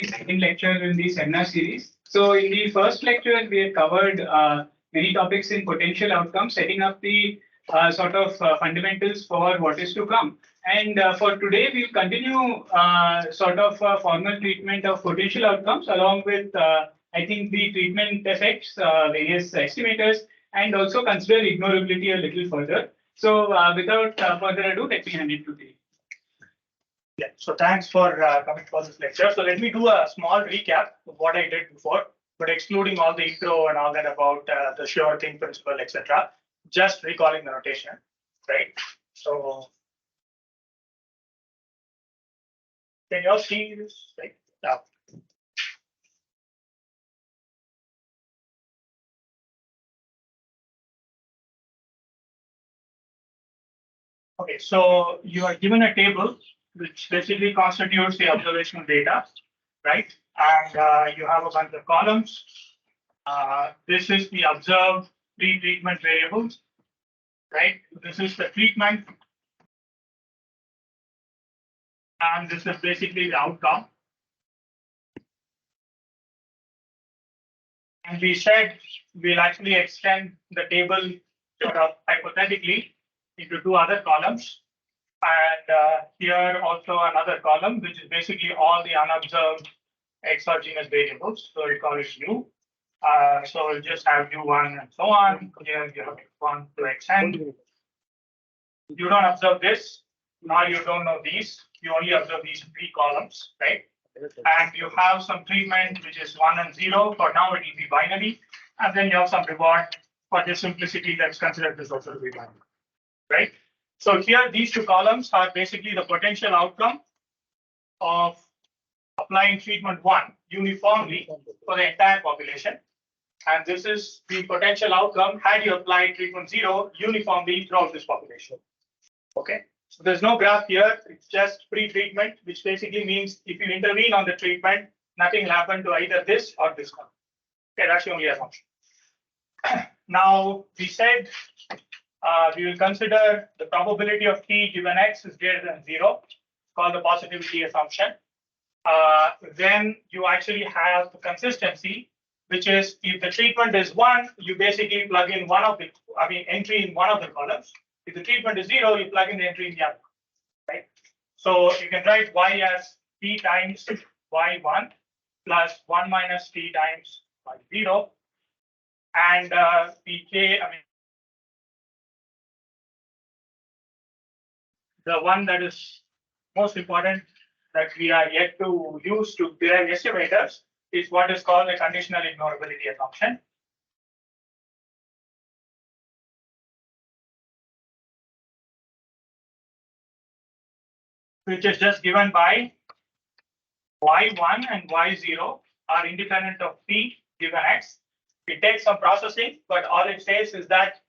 second lecture in the seminar series. So in the first lecture, we had covered many topics in potential outcomes, setting up the fundamentals for what is to come. And for today, we'll continue formal treatment of potential outcomes along with, I think, the treatment effects, various estimators, and also consider ignorability a little further. So without further ado, let me hand it to Dave. Yeah, so thanks for coming for this lecture. So let me do a small recap of what I did before, but excluding all the intro and all that about the sure thing principle, etc. Just recalling the notation, right? So can you all see this? Right? Yeah. Okay, so you are given a table which basically constitutes the observational data, right? And you have a bunch of columns. This is the observed pre-treatment variables, right? This is the treatment, and this is basically the outcome. And we said we'll actually extend the table sort of hypothetically into two other columns. And here also another column, which is basically all the unobserved exogenous variables. So we call it U. So we'll just have U1 and so on. Here you have X1 to Xn. You don't observe this, nor you don't know these. You only observe these three columns, right? And you have some treatment which is 1 and 0. For now, it will be binary. And then you have some reward for the simplicity that's considered this also to be binary, right? So here, these two columns are basically the potential outcome of applying treatment 1 uniformly for the entire population. And this is the potential outcome had you applied treatment 0 uniformly throughout this population. Okay, so there's no graph here. It's just pre-treatment, which basically means if you intervene on the treatment, nothing will happen to either this or this one. Okay, that's the only assumption. Now, we said we will consider the probability of t given x is greater than 0, called the positivity assumption. Then you actually have the consistency, which is if the treatment is 1, you basically plug in entry in one of the columns. If the treatment is 0, you plug in the entry in the other, right? So you can write y as t times y1 plus 1 minus t times y0, and the k, the one that is most important that we are yet to use to derive estimators is what is called a conditional ignorability assumption. Which is just given by y1 and y0 are independent of t given x. It takes some processing, but all it says is that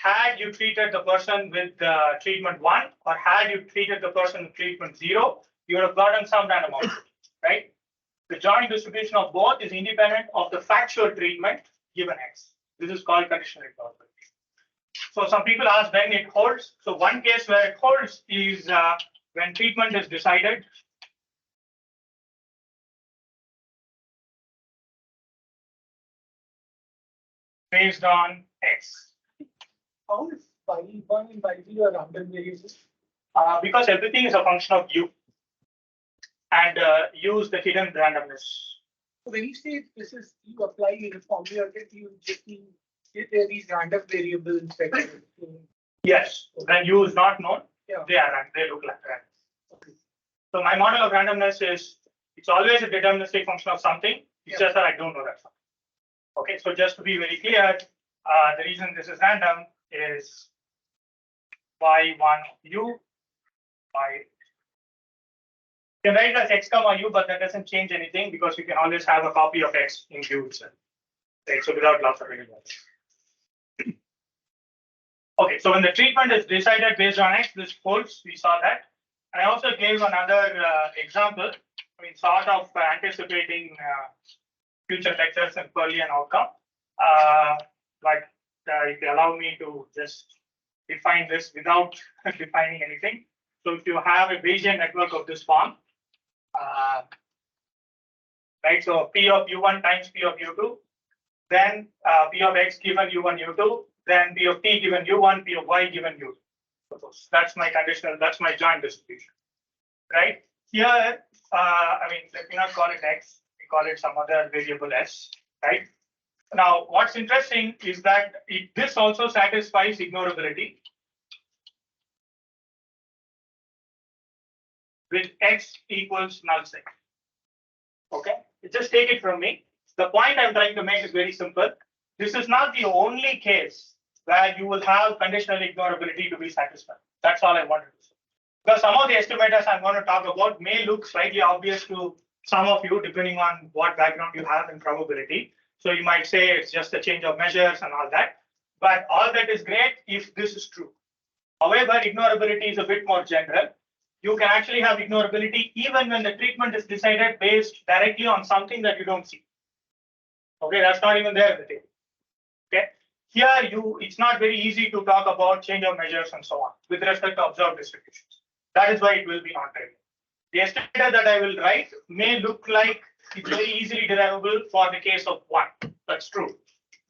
had you treated the person with treatment 1 or had you treated the person with treatment 0, you would have gotten some random output, right? The joint distribution of both is independent of the factual treatment given x. This is called conditional ignorability. So some people ask when it holds. So one case where it holds is when treatment is decided based on x. How is y1 and y0 random variables? Because everything is a function of u, and use the hidden randomness. So when you say this is you apply uniformly, or you just these random variables? Yes, when u is not known, yeah, they look like random. Okay. So my model of randomness is it's always a deterministic function of something. It's just that I don't know that something. Okay, so just to be very clear, the reason this is random is y1 u y. You can write as x comma u, but that doesn't change anything because you can always have a copy of x in u itself. Right, so without lots of anymore. Okay, so when the treatment is decided based on x, this holds. We saw that. I also gave another example. Sort of anticipating future lectures and Boolean outcome. If you allow me to just define this without defining anything. So if you have a Bayesian network of this form, right? So P of U1 times P of U2, then P of X given U1, U2, then P of T given U1, P of Y given U2. That's my conditional, that's my joint distribution, right? Here, I mean, let me not call it X, we call it some other variable S, right? Now, what's interesting is that this also satisfies ignorability with X equals null set. Okay, just take it from me. The point I'm trying to make is very simple. This is not the only case where you will have conditional ignorability to be satisfied. That's all I wanted to say. Because some of the estimators I'm going to talk about may look slightly obvious to some of you, depending on what background you have in probability. So you might say it's just a change of measures and all that. But all that is great if this is true. However, ignorability is a bit more general. You can actually have ignorability even when the treatment is decided based directly on something that you don't see. Okay, that's not even there in the table. Okay, here it's not very easy to talk about change of measures and so on with respect to observed distributions. That is why it will be non-trivial. The estimator that I will write may look like it's very easily derivable for the case of one. That's true.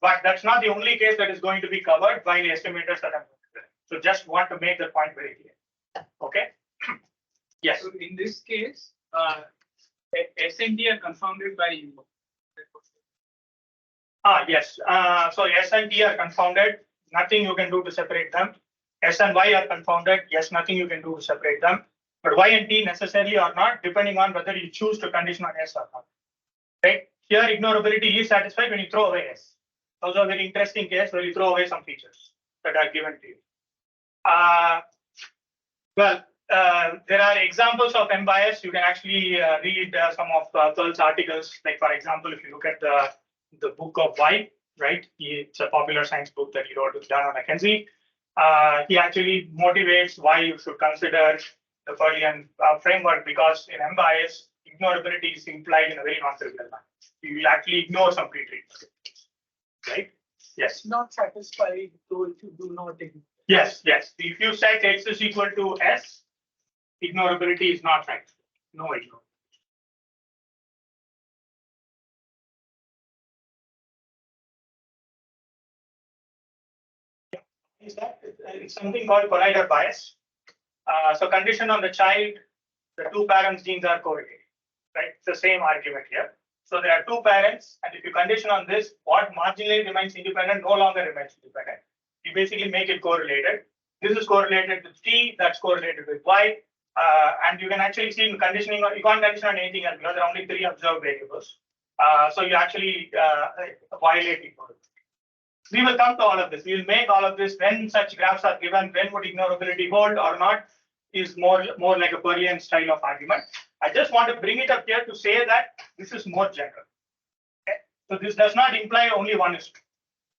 But that's not the only case that is going to be covered by the estimators that I'm going to write. So just want to make the point very clear. Okay. Yes. So in this case, S and T are confounded by U. Yes. So S and T are confounded. Nothing you can do to separate them. S and Y are confounded. Yes, nothing you can do to separate them. But Y and T necessarily are not, depending on whether you choose to condition on S or not. Right? Here, ignorability is satisfied when you throw away S. Also a very interesting case where you throw away some features that are given to you. There are examples of M bias. You can actually read some of Pearl's articles. Like, for example, if you look at the book of Y, right? It's a popular science book that he wrote with Dana McKenzie. He actually motivates why you should consider the Pearlian framework, because in M bias, ignorability is implied in a very non-trivial manner. You will actually ignore some pre-treatment, right? Yes. Not satisfied though if you do not ignore. Yes, yes. If you set X is equal to S, ignorability is not right. No ignorability. Is that it's something called collider bias. So condition on the child, the two parents' genes are correlated, right? It's the same argument here. So there are two parents, and if you condition on this, what marginally remains independent no longer remains independent. You basically make it correlated. This is correlated with T, that's correlated with Y. And you can actually see in conditioning, you can't condition on anything else because there are only 3 observed variables. So you actually violate equality. We will come to all of this. We will make all of this when such graphs are given, when would ignorability hold or not, is more like a Pearlian style of argument. I just want to bring it up here to say that this is more general. Okay? So this does not imply only one is true,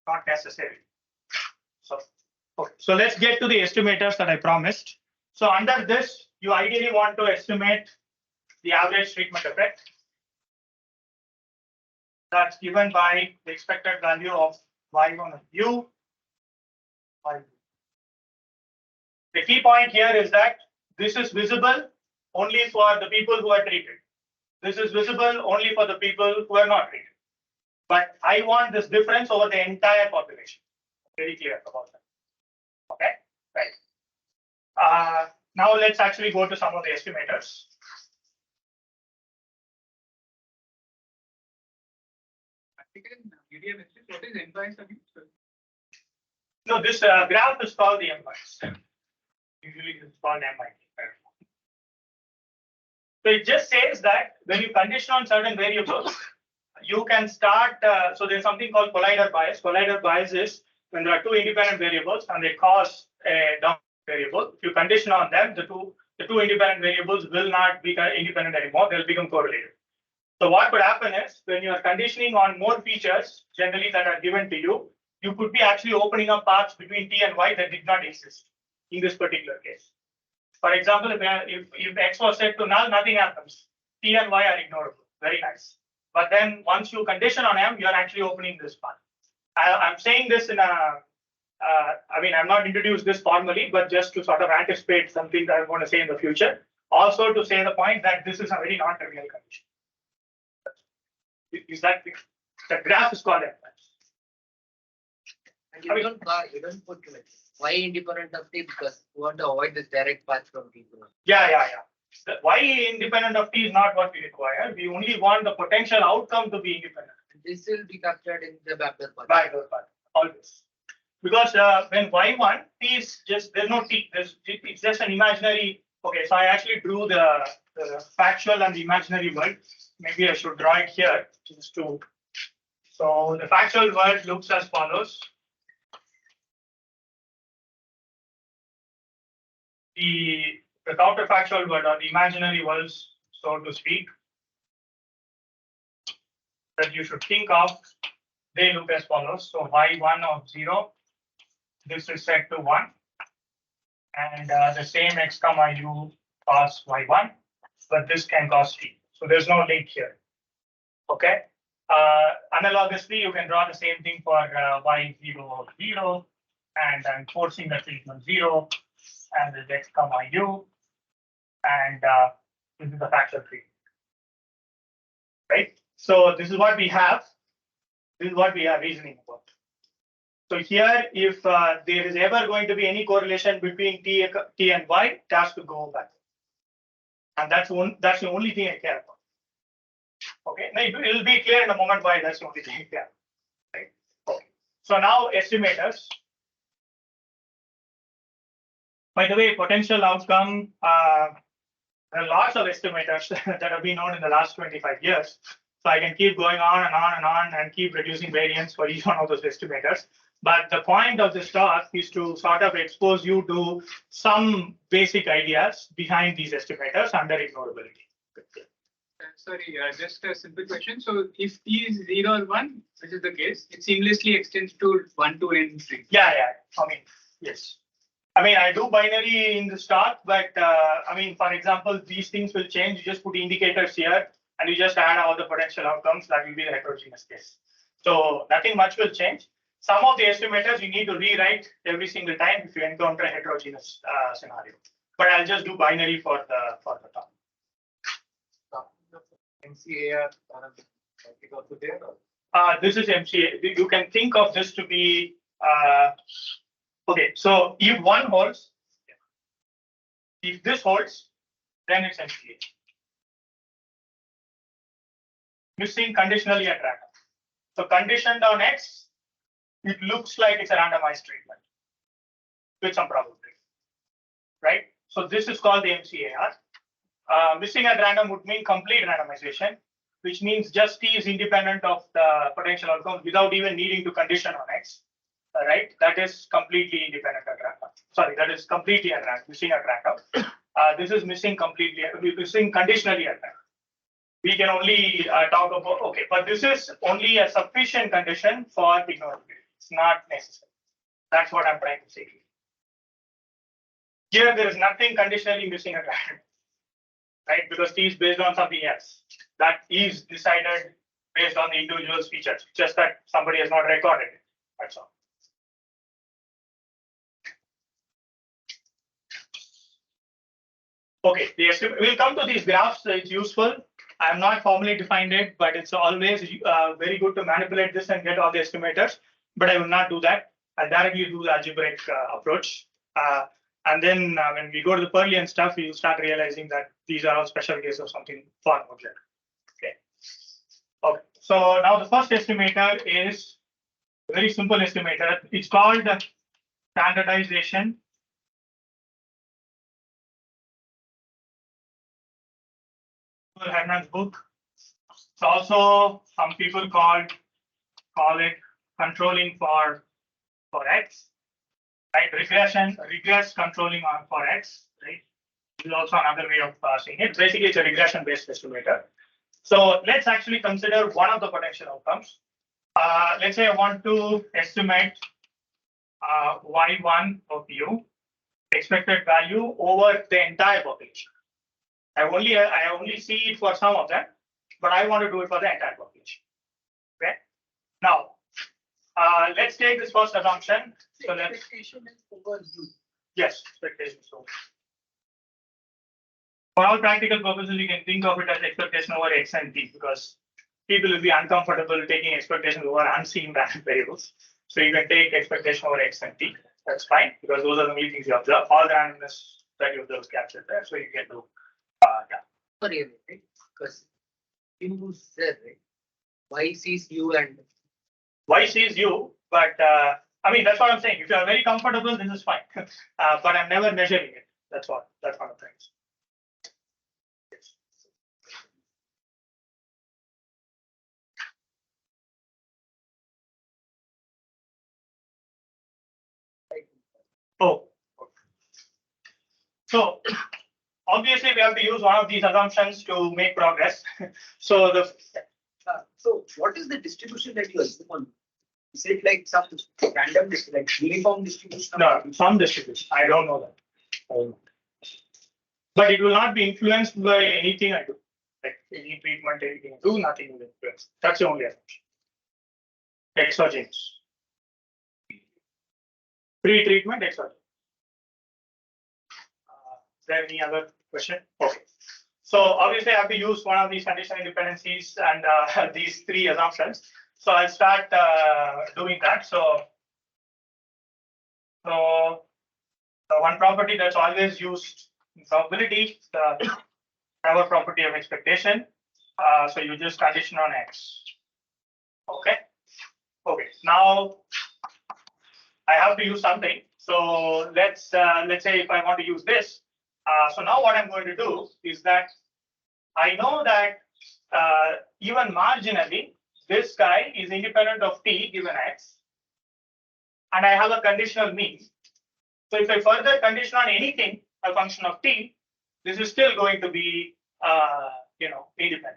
not necessarily. So, okay. So let's get to the estimators that I promised. So under this, you ideally want to estimate the average treatment effect. That's given by the expected value of Y1 of U. The key point here is that this is visible only for the people who are treated. This is visible only for the people who are not treated. But I want this difference over the entire population. Very clear about that. Okay, right. Now let's actually go to some of the estimators. What is M bias again? No, this graph is called the M bias. Usually it's called MIT. So it just says that when you condition on certain variables, you can start. So there's something called collider bias. Collider bias is when there are 2 independent variables and they cause a down variable. If you condition on them, the two independent variables will not be independent anymore. They'll become correlated. So what could happen is when you are conditioning on more features generally that are given to you, you could be actually opening up paths between T and Y that did not exist in this particular case. For example, if X was set to null, nothing happens. T and Y are ignorable. Very nice. But then once you condition on M, you're actually opening this path. I'm saying this in a, I mean, I'm not introduced this formally, but just to sort of anticipate something that I'm going to say in the future. Also to say the point that this is a very non-trivial condition. Is that the graph is called that? And you don't put like y independent of t because you want to avoid this direct path from t. Yeah. The y independent of t is not what we require. We only want the potential outcome to be independent. This will be captured in the backward path. Backward path, always. Because when y1, t is just, there's no t, it's just an imaginary. Okay, so I actually drew the factual and the imaginary world. Maybe I should draw it here just to. So the factual world looks as follows. The counterfactual world or the imaginary worlds, so to speak, that you should think of, they look as follows. So y1 of 0, this is set to 1. And the same x comma u cos y1, but this can cos t. So there's no link here. Okay. Analogously, you can draw the same thing for y0 of 0, and I'm forcing the treatment 0, and this x comma u, and this is the factual treatment. Right. So this is what we have. This is what we are reasoning about. So here, if there is ever going to be any correlation between t and y, it has to go back. And that's the only thing I care about. Okay, now it will be clear in a moment why that's the only thing I care about. Right? Okay. So now estimators. By the way, potential outcome, there are lots of estimators that have been known in the last 25 years. So I can keep going on and on and on and keep reducing variance for each one of those estimators. But the point of this talk is to sort of expose you to some basic ideas behind these estimators under ignorability. Sorry, just a simple question. So if t is 0 or 1, which is the case, it seamlessly extends to 1, 2, and 3. Yeah. I mean, yes. I mean, I do binary in the start, but I mean, for example, these things will change. You just put indicators here and you just add all the potential outcomes. That will be the heterogeneous case. So nothing much will change. Some of the estimators you need to rewrite every single time if you encounter a heterogeneous scenario. But I'll just do binary for the talk. MCAR This is MCA. You can think of this to be okay. So if one holds, if this holds, then it's MCA. Missing conditionally at random. So conditioned on X, it looks like it's a randomized treatment with some probability, right? So this is called the MCAR. Missing at random would mean complete randomization, which means just T is independent of the potential outcome without even needing to condition on X, right? That is completely independent at random. Sorry, that is completely at random, missing at random. This is missing completely, missing conditionally at random. We can only talk about, okay, but this is only a sufficient condition for ignorability. It's not necessary. That's what I'm trying to say. Here, there is nothing conditionally missing at random, right? Because T is based on something else that is decided based on the individual features, just that somebody has not recorded it. That's all. Okay, we'll come to these graphs. It's useful. I have not formally defined it, but it's always very good to manipulate this and get all the estimators. But I will not do that. I'll directly do the algebraic approach. And then when we go to the Perlian stuff, you'll start realizing that these are all special cases of something far more general. Okay. So now the first estimator is a very simple estimator. It's called standardization. Herman's book. It's also some people call it controlling for X, right? Regress controlling for X, right? This is also another way of saying it. Basically, it's a regression-based estimator. So let's actually consider one of the potential outcomes. Let's say I want to estimate y1 of u, expected value over the entire population. I only see it for some of them, but I want to do it for the entire population. Okay. Now, let's take this first assumption. So expectation is over U. Yes, expectation is over. For all practical purposes, you can think of it as expectation over X and T because people will be uncomfortable taking expectations over unseen random variables. So you can take expectation over x and t. That's fine because those are the only things you observe. All the randomness that you observe is captured there. So you can do yeah. Sorry, right? Because you said right, y sees u and Y sees you, but I mean that's what I'm saying. If you are very comfortable, this is fine. But I'm never measuring it. That's what. That's one of the things. Oh, so obviously we have to use one of these assumptions to make progress. So the so what is the distribution that you assume on? Is it like some random, like uniform distribution? no, some distribution. I don't know that. But it will not be influenced by anything I do. Like any treatment, anything I do, nothing will influence. That's the only assumption. Exogenous. Pre-treatment, exogenous. Is there any other question? Okay. So obviously I have to use one of these conditional independencies and these three assumptions. So I'll start doing that. So the one property that's always used in probability, the our property of expectation. So you just condition on x. Okay. Okay. Now I have to use something. So let's say if I want to use this. So now what I'm going to do is that I know that even marginally this guy is independent of t given x, and I have a conditional mean. So if I further condition on anything, a function of t, this is still going to be independent.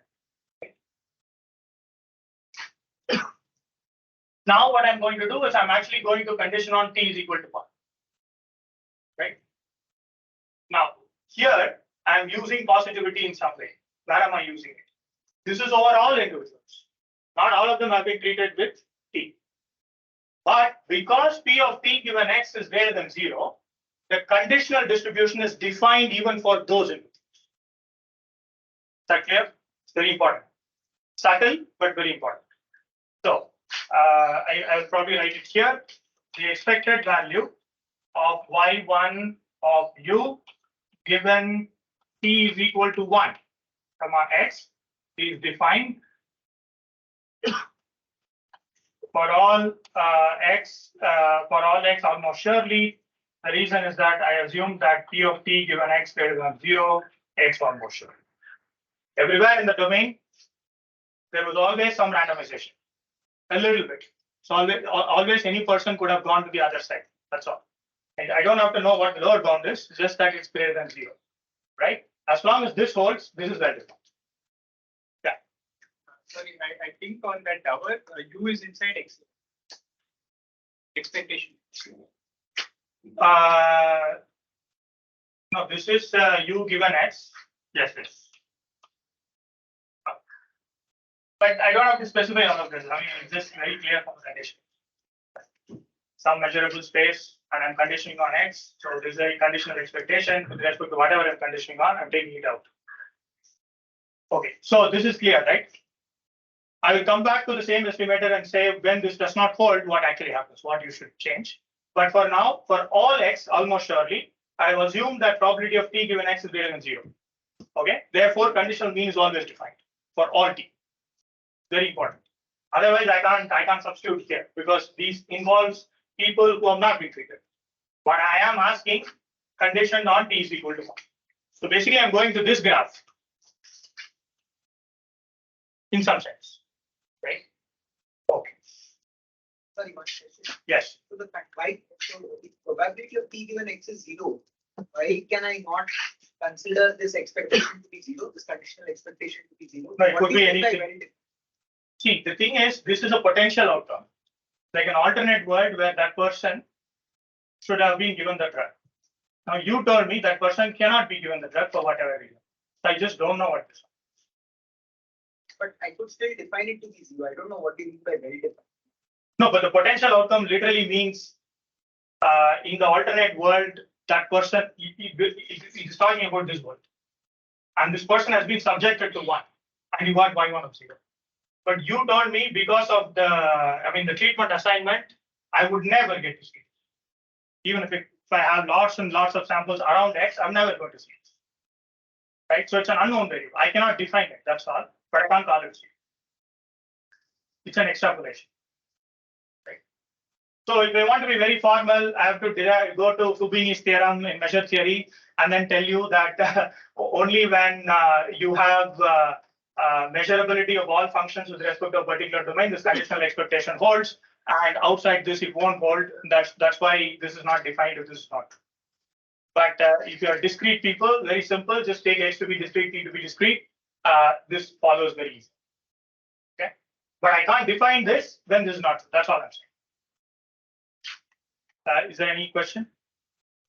Now what I'm going to do is I'm actually going to condition on t is equal to 1. Right? Now here I'm using positivity in some way. Where am I using it? This is over all individuals. Not all of them have been treated with t. But because p of t given x is greater than 0, the conditional distribution is defined even for those individuals. Is that clear? It's very important. Subtle, but very important. So I will probably write it here. The expected value of y1 of u given t is equal to 1, comma x is defined for all x almost surely. The reason is that I assume that p of t given x greater than 0, x almost sure. Everywhere in the domain, there was always some randomization, a little bit. So always any person could have gone to the other side. That's all. And I don't have to know what the lower bound is, just that it's greater than 0, right? As long as this holds, this is well defined. Yeah. Sorry, I think on that tower, u is inside x. Expectation. No, this is u given x. Yes, yes. But I don't have to specify all of this. I mean, it's just very clear from the condition. Some measurable space, and I'm conditioning on x. So this is a conditional expectation with respect to whatever I'm conditioning on. I'm taking it out. Okay, so this is clear, right? I will come back to the same estimator and say when this does not hold, what actually happens, what you should change. But for now, for all x, almost surely, I will assume that probability of t given x is greater than 0. Okay, therefore, conditional mean is always defined for all t. Very important. Otherwise, I can't substitute here because these involves people who have not been treated. But I am asking condition on t is equal to 1. So basically, I'm going to this graph in some sense, right? Okay. sorry, one question. Yes. So the fact why so the probability of t given x is 0. Why can I not consider this expectation to be 0, this conditional expectation to be 0? No, it What could do you be mean by anything. well defined? See, the thing is, this is a potential outcome, like an alternate world where that person should have been given the drug. Now, you told me that person cannot be given the drug for whatever reason. So I just don't know what this is. But I could still define it to be 0. I don't know what you mean by well defined. No, but the potential outcome literally means in the alternate world, that person is talking about this world. And this person has been subjected to 1, and you got y1 of 0. But you told me because of the treatment assignment, I would never get to see it. Even if I have lots and lots of samples around X, I'm never going to see it. Right? So it's an unknown variable. I cannot define it, that's all, but I can't call it C. It's an extrapolation. Right? So if I want to be very formal, I have to go to Fubini's theorem in measure theory and then tell you that only when you have measurability of all functions with respect to a particular domain, this conditional expectation holds, and outside this it won't hold. That's why this is not defined if this is not. But if you are discrete people, very simple, just take X to be discrete, T to be discrete. This follows very easy. Okay, but I can't define this, then this is not true. That's all I'm saying. Is there any question?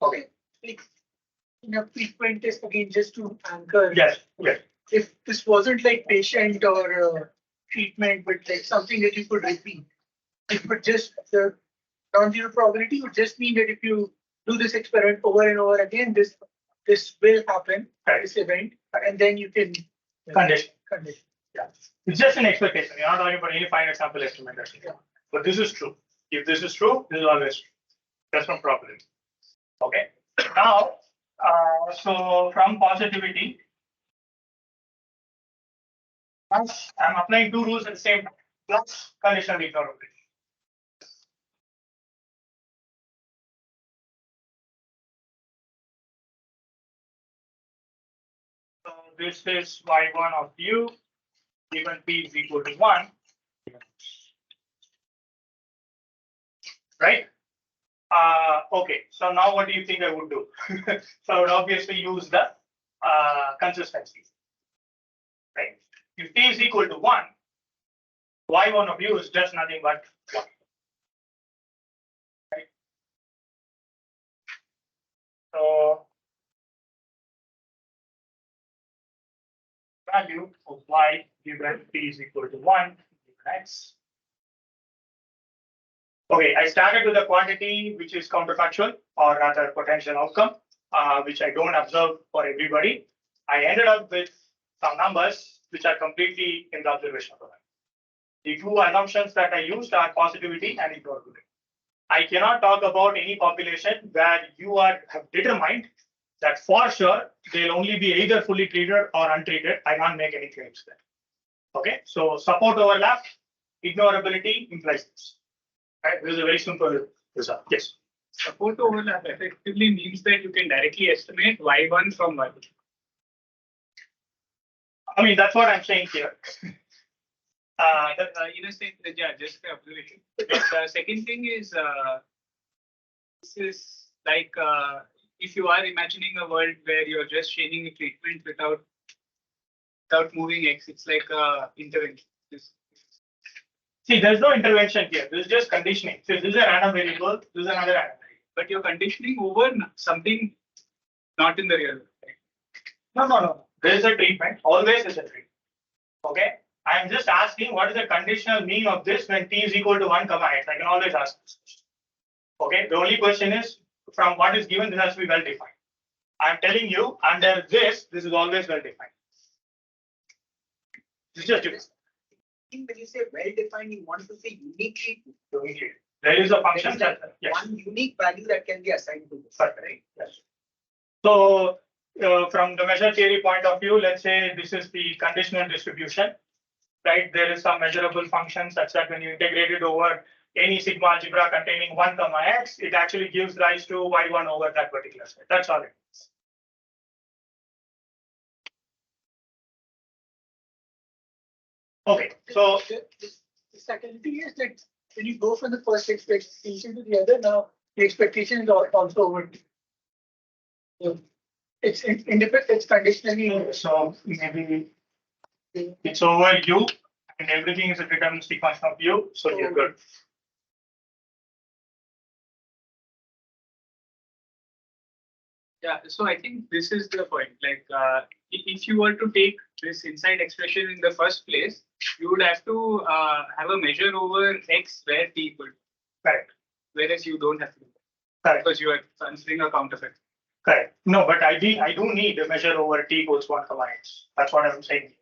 Okay. In a frequent test, again, just to anchor. Yes. Yes. If this wasn't like patient or treatment, but like something that you could repeat, it would just the non-zero probability would just mean that if you do this experiment over and over again, this will happen, Right. this event, and then you can Condition. Yeah. It's just an expectation. You're not talking about any finite sample estimator. Yeah. But this is true. If this is true, this is always true. That's from probability. Okay. Now, so from positivity, I'm applying two rules at the same time, plus conditional ignorability. So this is y1 of u, given p is equal to 1. Right? Okay, so now what do you think I would do? So I would obviously use the consistency. Right? If t is equal to 1, y1 of u is just nothing but 1. Right? So value of y given t is equal to 1 given x. Okay, I started with a quantity which is counterfactual, or rather potential outcome, which I don't observe for everybody. I ended up with some numbers which are completely in the observation domain. The two assumptions that I used are positivity and ignorability. I cannot talk about any population where you have determined that for sure they'll only be either fully treated or untreated. I can't make any claims there. Okay, so support overlap, ignorability implies this. Right, this is a very simple result. Yes. Support overlap effectively means that you can directly estimate y1 from y2. I mean, that's what I'm saying here. In a sense, yeah, just the observation. The second thing is, this is like if you are imagining a world where you're just changing the treatment without moving X, it's like intervention. See, there's no intervention here. This is just conditioning. So this is a random variable. This is another random variable. But you're conditioning over something not in the real world. Right? No. There is a treatment. Always is a treatment. Okay. I'm just asking what is the conditional mean of this when t is equal to 1 comma x. I can always ask this question. Okay. The only question is from what is given, this has to be well defined. I'm telling you under this is always well defined. This is just different. When you say well-defined, you want to say uniquely. There is a function There is that yes. one unique value that can be assigned to this, right? Yes. So from the measure theory point of view, let's say this is the conditional distribution, right? There is some measurable function such that when you integrate it over any sigma algebra containing 1 comma x, it actually gives rise to y1 over that particular set. That's all it is. Okay, so the second thing is that when you go from the first expectation to the other, now the expectation is also over. So it's independent, it's conditionally. so maybe it's over u and everything is a deterministic function of u, so you're good. Yeah, so I think this is the point. Like, if you were to take this inside expression in the first place, you would have to have a measure over x where t equal to. Correct. Whereas you don't have to. Correct. Because you are considering a counterfeit. Correct. No, but I do need a measure over t equals 1 comma x. That's what I'm saying.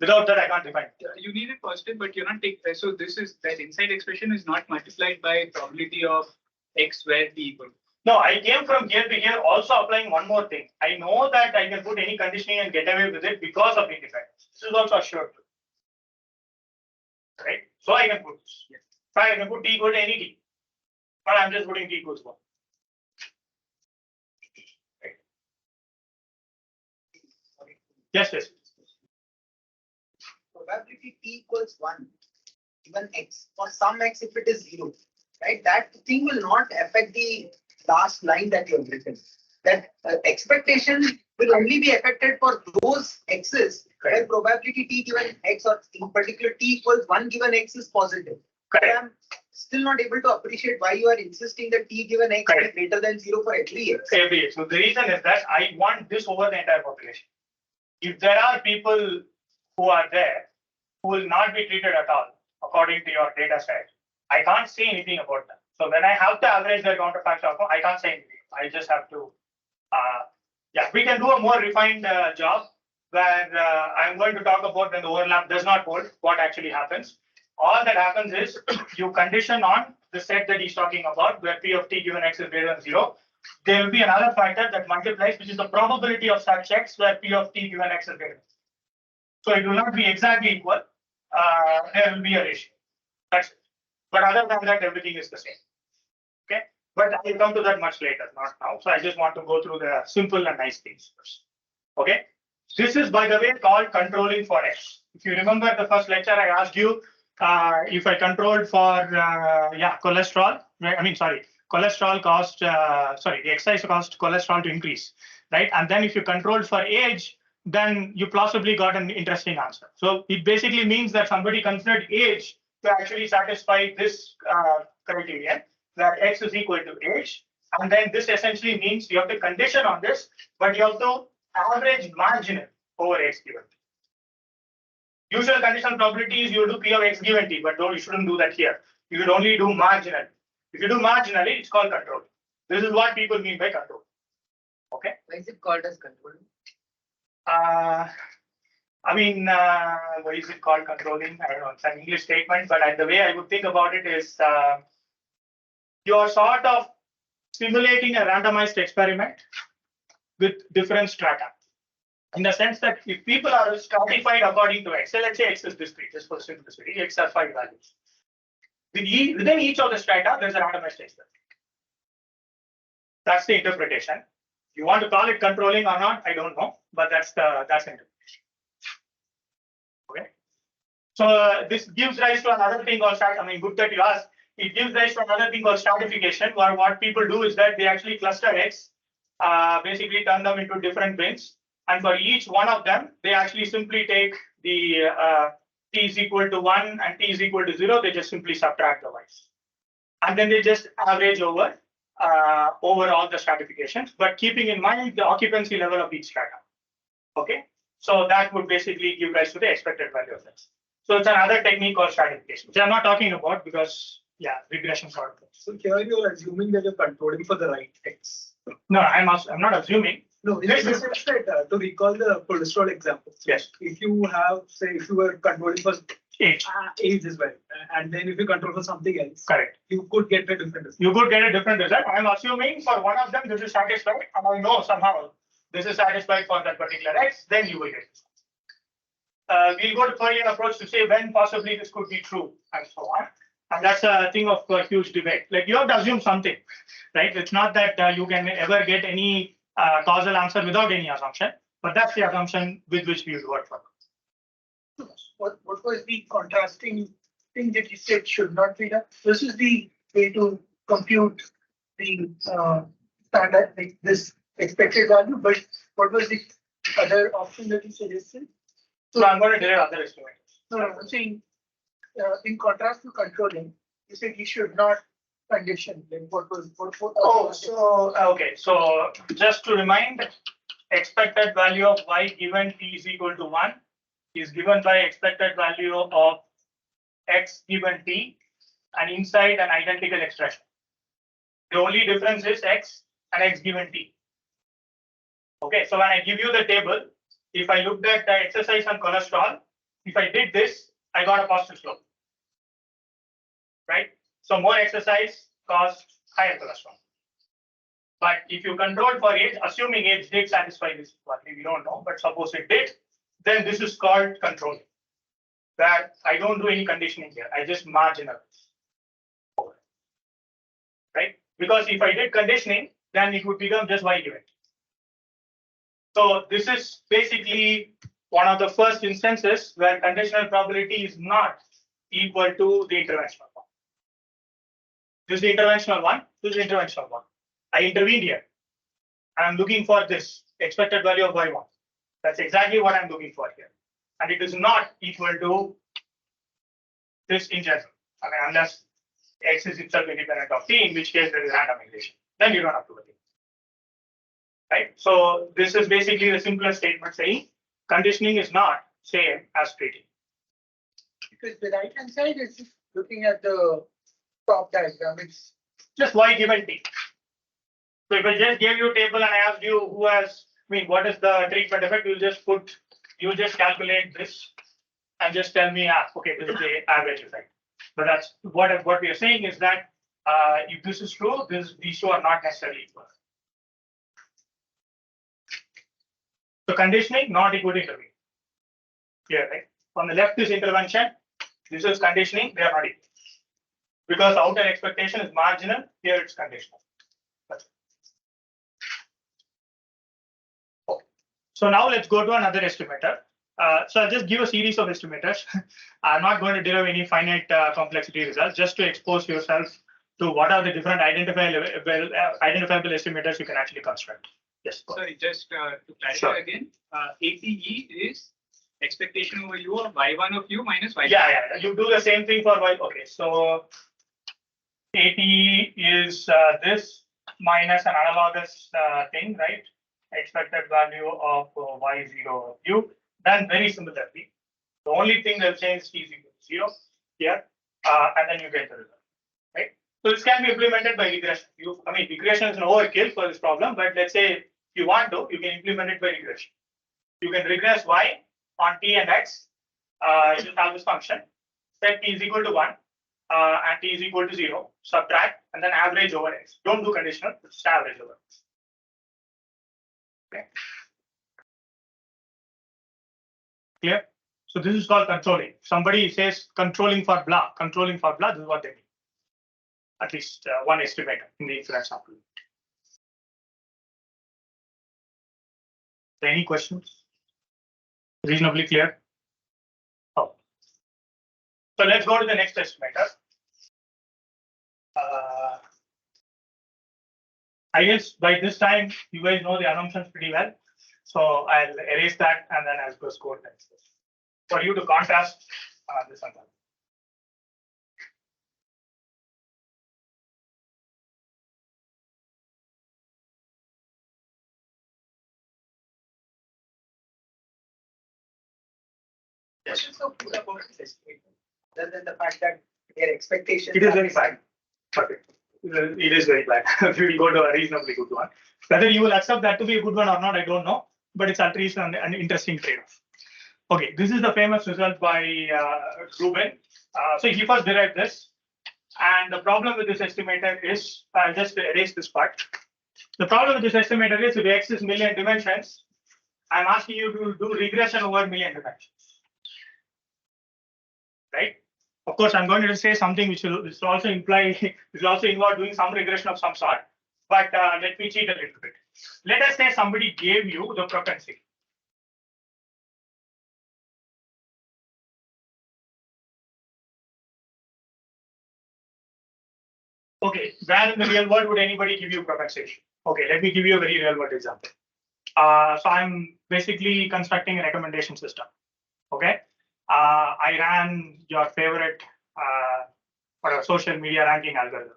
Without that, I can't define it. You need it positive, but you're not taking. So this is that inside expression is not multiplied by probability of x where t equal. No, I came from here to here also applying one more thing. I know that I can put any conditioning and get away with it because of independence. This is also assured. Right? So I can put this. Yes. I can put t equal to any t. But I'm just putting t equals 1. Right. Yes, yes. Probability t equals 1, given x, for some x if it is 0, right? That thing will not affect the last line that you have written. That expectation will only be affected for those x's where probability t given x, or in particular t equals 1 given x, is positive. Correct. I'm still not able to appreciate why you are insisting that t given x is greater than 0 for every x. Every x. So the reason is that I want this over the entire population. If there are people who are there who will not be treated at all according to your data set, I can't say anything about them. So when I have to average their counterfactual outcome, I can't say anything. I just have to, we can do a more refined job where I'm going to talk about when the overlap does not hold, what actually happens. All that happens is you condition on the set that he's talking about, where P of t given x is greater than 0. There will be another factor that multiplies, which is the probability of such x where P of t given x is greater than 0. So it will not be exactly equal. There will be a ratio. That's it. But other than that, everything is the same. Okay. But I'll come to that much later, not now. So I just want to go through the simple and nice things first. Okay. This is, by the way, called controlling for x. If you remember the first lecture, I asked you if I controlled for cholesterol. Cholesterol caused the exercise caused cholesterol to increase, right? And then if you controlled for age, then you possibly got an interesting answer. So it basically means that somebody considered age to actually satisfy this criterion, that x is equal to age. And then this essentially means you have to condition on this, but you have to average marginal over x given t. Usual conditional probability is you do p of x given t, but you shouldn't do that here. You should only do marginal. If you do marginally, it's called control. This is what people mean by control. Okay. Why is it called as control? What is it called controlling? I don't know, it's an English statement, but the way I would think about it is you're sort of simulating a randomized experiment with different strata. In the sense that if people are stratified according to x, so let's say x is discrete, just for simplicity, x are 5 values. Within each of the strata, there's a randomized experiment. That's the interpretation. You want to call it controlling or not, I don't know, but that's the interpretation. Okay. So this gives rise to another thing called good that you asked. It gives rise to another thing called stratification, where what people do is that they actually cluster x, basically turn them into different bins, and for each one of them, they actually simply take the t is equal to 1 and t is equal to 0. They just simply subtract the y's, and then they just average over all the stratifications, but keeping in mind the occupancy level of each strata. Okay, so that would basically give rise to the expected value of x. So it's another technique called stratification, which I'm not talking about because regression sort of thing. So here you are assuming that you're controlling for the right x. No, I'm not assuming. No, in the sense that to recall the cholesterol example. Yes. If you have, say, if you were controlling for Age. Age as well, and then if you control for something else, Correct. you could get a different result. You could get a different result. I'm assuming for one of them this is satisfied, and I know somehow this is satisfied for that particular x, then you will get it. We'll go to Fourier approach to say when possibly this could be true, and so on. And that's a thing of a huge debate. Like you have to assume something, right? It's not that you can ever get any causal answer without any assumption, but that's the assumption with which we would work for. What was the contrasting thing that you said should not be done? This is the way to compute the standard, like this expected value, but what was the other option that you suggested? So I'm going to derive other estimators. No, I'm saying in contrast to controlling, you said you should not condition. Like what? Okay. So just to remind, expected value of y given t is equal to 1 is given by expected value of x given t, and inside an identical expression. The only difference is x and x given t. Okay, so when I give you the table, if I looked at the exercise on cholesterol, if I did this, I got a positive slope, right? So more exercise caused higher cholesterol. But if you control for age, assuming age did satisfy this quality, we don't know, but suppose it did, then this is called controlling. That I don't do any conditioning here, I just marginal. Right? Because if I did conditioning, then it would become just y given. So this is basically one of the first instances where conditional probability is not equal to the interventional one. This is the interventional one, this is the interventional one. I intervened here. I'm looking for this expected value of y1. That's exactly what I'm looking for here. And it is not equal to this in general. I mean, unless x is itself independent of t, in which case there is randomization. Then you don't have to worry. Right? So this is basically the simplest statement saying conditioning is not same as treating. Because the right hand side is just looking at the top diagram. It's just y given t. So if I just gave you a table and I asked you who has, I mean, what is the treatment effect, you just calculate this and just tell me, okay, this is the average effect. But that's what we are saying is that if this is true, these two are not necessarily equal. So conditioning not equal to intervention. Clear, right? On the left is intervention. This is conditioning. They are not equal because outer expectation is marginal. Here it's conditional. Okay. So now let's go to another estimator. So I'll just give a series of estimators. I'm not going to derive any finite complexity results, just to expose yourself to what are the different identifiable estimators you can actually construct. Yes. Sorry, just to clarify Sure. again, ATE is expectation over u of y1 of u minus y2. Yeah. You do the same thing for y. Okay, so ATE is this minus an analogous thing, right? Expected value of y0 of u. Then very similarly, the only thing that changes is t is equal to 0 here, and then you get the result, right? So this can be implemented by regression. I mean, regression is an overkill for this problem, but let's say you want to, you can implement it by regression. You can regress y on t and x. You have this function, set t is equal to 1 and t is equal to 0, subtract, and then average over x. Don't do conditional, just average over x. Okay. Clear? So this is called controlling. Somebody says controlling for blah, this is what they mean. At least one estimator in the inference sample. Any questions? Reasonably clear? Oh. So let's go to the next estimator. I guess by this time you guys know the assumptions pretty well. So I'll erase that and then I'll just go next. For you to contrast this and that. What is so good about this statement? Other than the fact that their expectations. It is very bad. Perfect. It is very bad. We will go to a reasonably good one. Whether you will accept that to be a good one or not, I don't know. But it's at least an interesting trade-off. Okay, this is the famous result by Rubin. So he first derived this. And the problem with this estimator is, I'll just erase this part. The problem with this estimator is if x is million dimensions, I'm asking you to do regression over million dimensions. Right? Of course, I'm going to say something which will also imply, this will also involve doing some regression of some sort. But let me cheat a little bit. Let us say somebody gave you the propensity. Okay, where in the real world would anybody give you propensity? Okay, let me give you a very real world example. So I'm basically constructing a recommendation system. Okay, I ran your favorite social media ranking algorithms.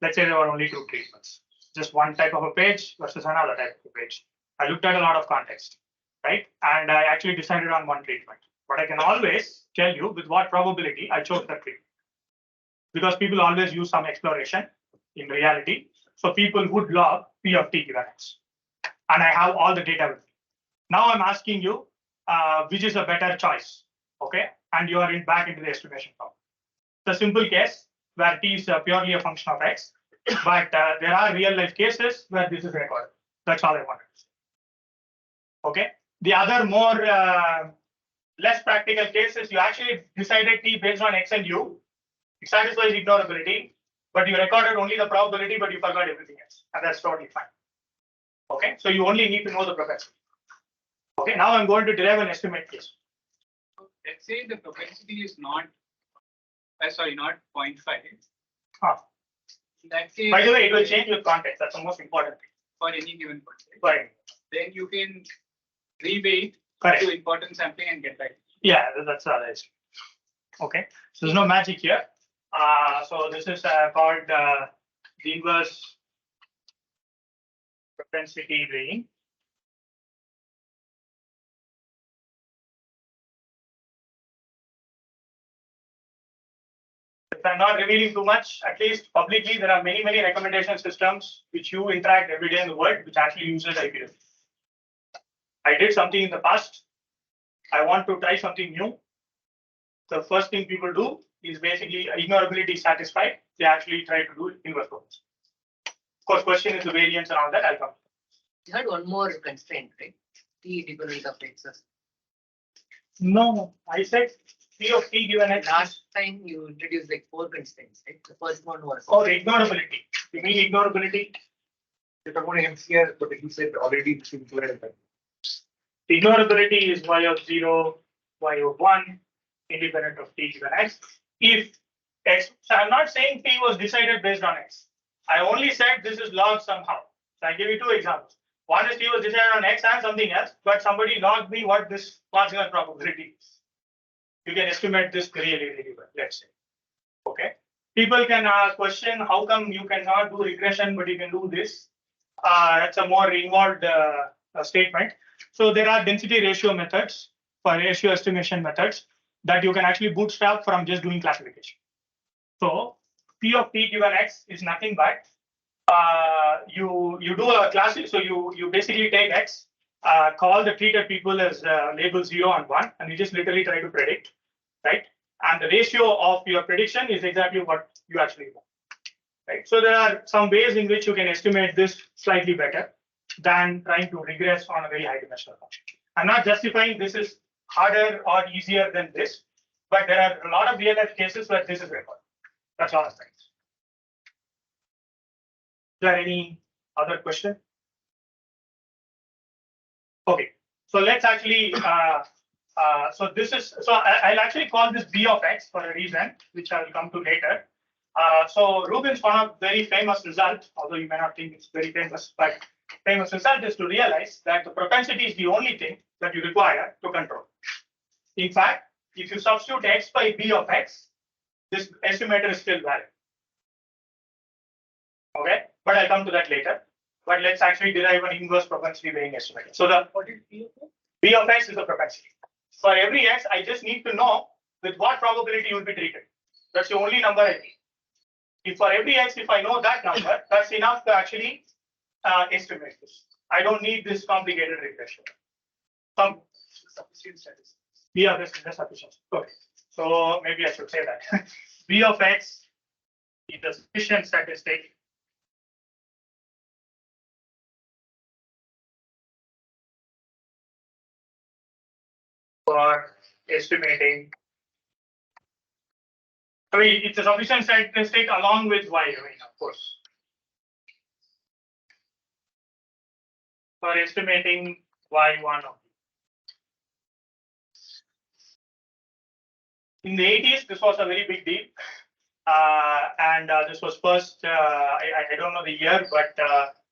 Let's say there were only two treatments, just one type of a page versus another type of a page. I looked at a lot of context, right? And I actually decided on one treatment. But I can always tell you with what probability I chose that treatment. Because people always use some exploration in reality. So people would log P of t given x. And I have all the data with me. Now I'm asking you, which is a better choice? Okay, and you are back into the estimation problem. It's a simple case where t is purely a function of x, but there are real life cases where this is recorded. That's all I wanted to say. Okay, the other more less practical cases, you actually decided t based on x and u. It satisfies ignorability, but you recorded only the probability, but you forgot everything else, and that's totally fine. Okay, so you only need to know the propensity. Okay, now I'm going to derive an estimate case. Let's say the propensity is not, not 0.5. Huh. In that case, By the way, it will change with context. That's the most important thing. for any given percentage. Right. Then you can rebate Correct. to important sampling and get back. Yeah, that's all I see. Okay, so there's no magic here. So this is called the inverse propensity weighing. If I'm not revealing too much, at least publicly, there are many recommendation systems which you interact every day in the world, which actually uses IPF. I did something in the past. I want to try something new. The first thing people do is basically ignorability satisfied. They actually try to do inverse propensity. Of course, question is the variance and all that. I'll come. You had one more constraint, right? T dependent of x. No, I said P of t given x. Last time you introduced like 4 constraints, right? The first one was. Oh, ignorability. You mean ignorability? You're talking about MCR, but he said already this is included. Ignorability is y of 0, y of 1, independent of t given x. If x, so I'm not saying t was decided based on x. I only said this is logged somehow. So I give you 2 examples. One is t was decided on x and something else, but somebody logged me what this marginal probability is. You can estimate this really well, let's say. Okay. People can question how come you cannot do regression, but you can do this. That's a more involved statement. So there are density ratio methods for ratio estimation methods that you can actually bootstrap from just doing classification. So P of t given x is nothing but you do a class. So you basically take x, call the treated people as label 0 and 1, and you just literally try to predict, right? And the ratio of your prediction is exactly what you actually want. Right. So there are some ways in which you can estimate this slightly better than trying to regress on a very high dimensional function. I'm not justifying this is harder or easier than this, but there are a lot of real life cases where this is recorded. That's all I'm saying. Is there any other question? Okay, so let's actually, so this is, so I'll actually call this B of X for a reason, which I will come to later. So Rubin's one of very famous result, although you may not think it's very famous, but famous result is to realize that the propensity is the only thing that you require to control. In fact, if you substitute X by B of X, this estimator is still valid. Okay, but I'll come to that later. But let's actually derive an inverse propensity weighing estimator. So the B of X is the propensity. For every X, I just need to know with what probability you will be treated. That's the only number I need. If for every X, if I know that number, that's enough to actually estimate this. I don't need this complicated regression. Some sufficient statistics. B of X is the sufficient. Okay. So maybe I should say that. B of X is the sufficient statistic for estimating. I mean, it's a sufficient statistic along with y, of course. For estimating y1 of. In the 80s, this was a very big deal. And this was first, I don't know the year, but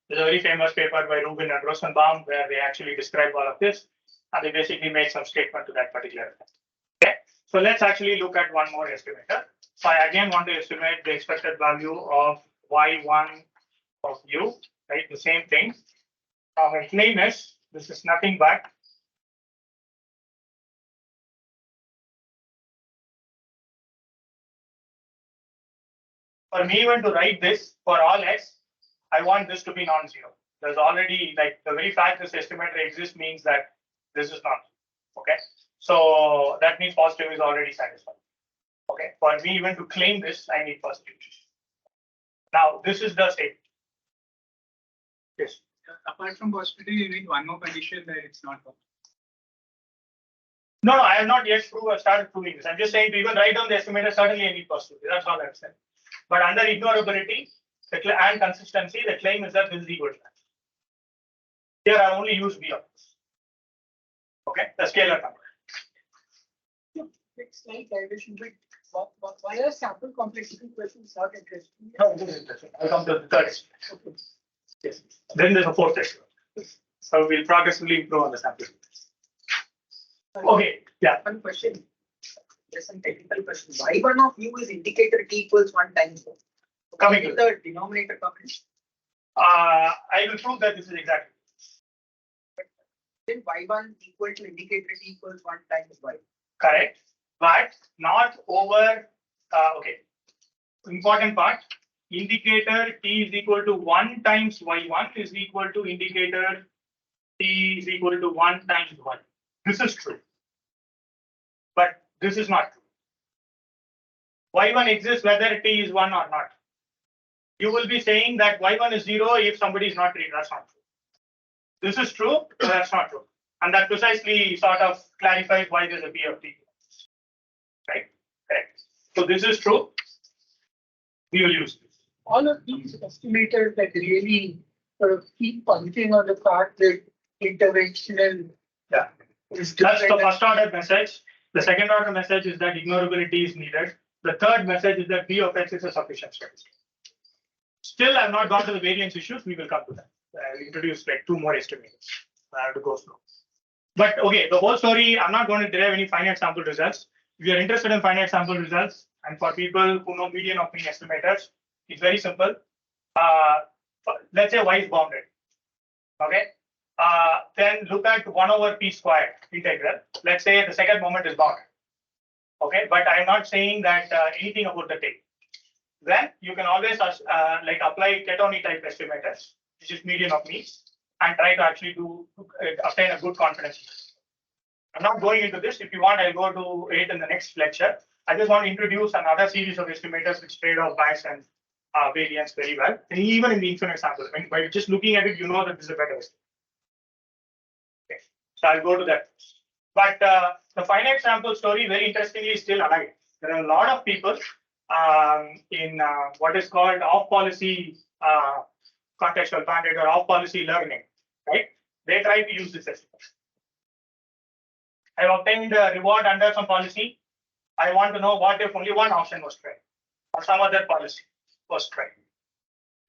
there's a very famous paper by Rubin and Rosenbaum where they actually describe all of this. And they basically made some statement to that particular effect. Okay, so let's actually look at one more estimator. So I again want to estimate the expected value of y1 of u, right? The same thing. My claim is this is nothing but for me even to write this for all x, I want this to be non-zero. There's already like the very fact this estimator exists means that this is not okay. So that means positive is already satisfied. Okay, for me even to claim this, I need positive. Now this is the state. Yes. Apart from positivity, you need one more condition that it's not wrong. No, I have not yet started proving this. I'm just saying to even write down the estimator, certainly I need positivity. That's all I'm saying. But under ignorability and consistency, the claim is that this is equal to that. Here I only use B of this. Okay, the scalar number. It's like derivation, but why are sample complexity questions not interesting? No, this is interesting. I'll come to the third estimate. Okay. Yes. Then there's a fourth estimate. So we'll progressively improve on the sample. Okay, yeah. One question. Just some technical question. Why one of u is indicator t equals 1 times 4? Coming to the denominator coming. I will prove that this is exactly. Then y1 equal to indicator t equals 1 times y. Correct, but not over. Okay, important part. Indicator t is equal to 1 times y1 is equal to indicator t is equal to 1 times y. This is true, but this is not true. Y1 exists whether t is 1 or not. You will be saying that y1 is 0 if somebody is not read. That's not true. This is true, but that's not true. And that precisely sort of clarifies why there's a P of t. Right? Correct. So this is true. We will use this. All of these estimators that really sort of keep punching on the fact that interventional Yeah. is That's the different. first order message. The second order message is that ignorability is needed. The third message is that P of x is a sufficient statistic. Still, I've not gone to the variance issues. We will come to that. I'll introduce like 2 more estimators. I have to go slow. But okay, the whole story, I'm not going to derive any finite sample results. If you're interested in finite sample results, and for people who know median of mean estimators, it's very simple. Let's say y is bounded. Okay. Then look at 1 over p squared integral. Let's say the second moment is bounded. Okay, but I'm not saying that anything about the tape. Then you can always like apply CATE type estimators, which is median of means, and try to actually obtain a good confidence. I'm not going into this. If you want, I'll go to it in the next lecture. I just want to introduce another series of estimators which trade off bias and variance very well. And even in the infinite sample, I mean, by just looking at it, you know that this is a better estimate. Okay, so I'll go to that. But the finite sample story, very interestingly, is still alive. There are a lot of people in what is called off-policy contextual bandit or off-policy learning, right? They try to use this estimate. I've obtained a reward under some policy. I want to know what if only one option was tried or some other policy was tried.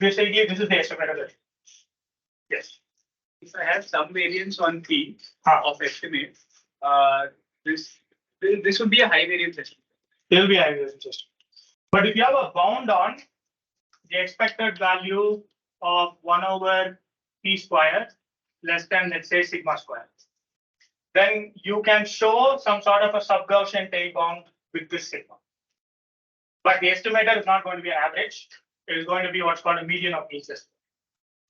Basically, this is the estimate of it. Yes. If I have some variance on P of estimate, this would be a high variance estimate. It will be a high variance estimate. But if you have a bound on the expected value of 1 over p square less than, let's say, sigma square, then you can show some sort of a sub-Gaussian tail bound with this sigma. But the estimator is not going to be an average. It is going to be what's called a median of means estimate.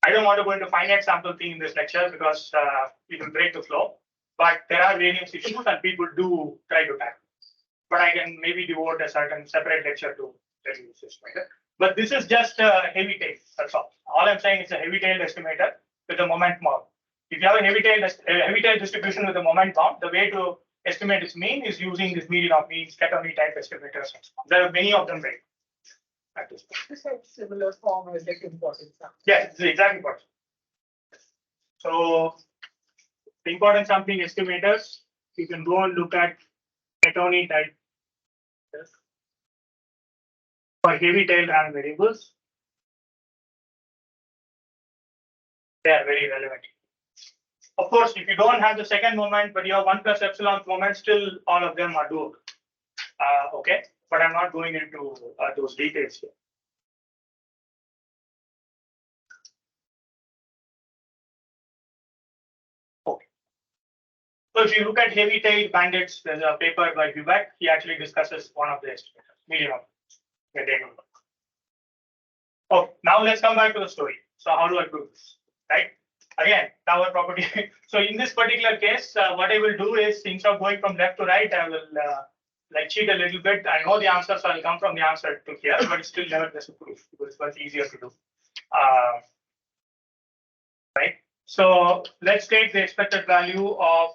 I don't want to go into finite sample thing in this lecture because it will break the flow. But there are variance issues and people do try to tackle. But I can maybe devote a certain separate lecture to telling this estimator. But this is just a heavy tail. That's all. All I'm saying is a heavy tailed estimator with a moment bound. If you have a heavy tail distribution with a moment bound, the way to estimate its mean is using this median of means, CATE type estimators. There are many of them very at this point. This has similar form as like importance. Yes, it's the exact important. So the important sampling estimators, you can go and look at CATE type for heavy tail random variables. They are very relevant. Of course, if you don't have the second moment, but you have 1 plus epsilon moment, still all of them are doable. Okay, but I'm not going into those details here. Okay. So if you look at heavy tail bandits, there's a paper by Vivek. He actually discusses one of the estimators, median of the tail number. Okay, now let's come back to the story. So how do I prove this, right? again, tower property. So in this particular case, what I will do is instead of going from left to right, I will like cheat a little bit. I know the answer, so I'll come from the answer to here, but it's still never just a proof because it's much easier to do. Right. So let's take the expected value of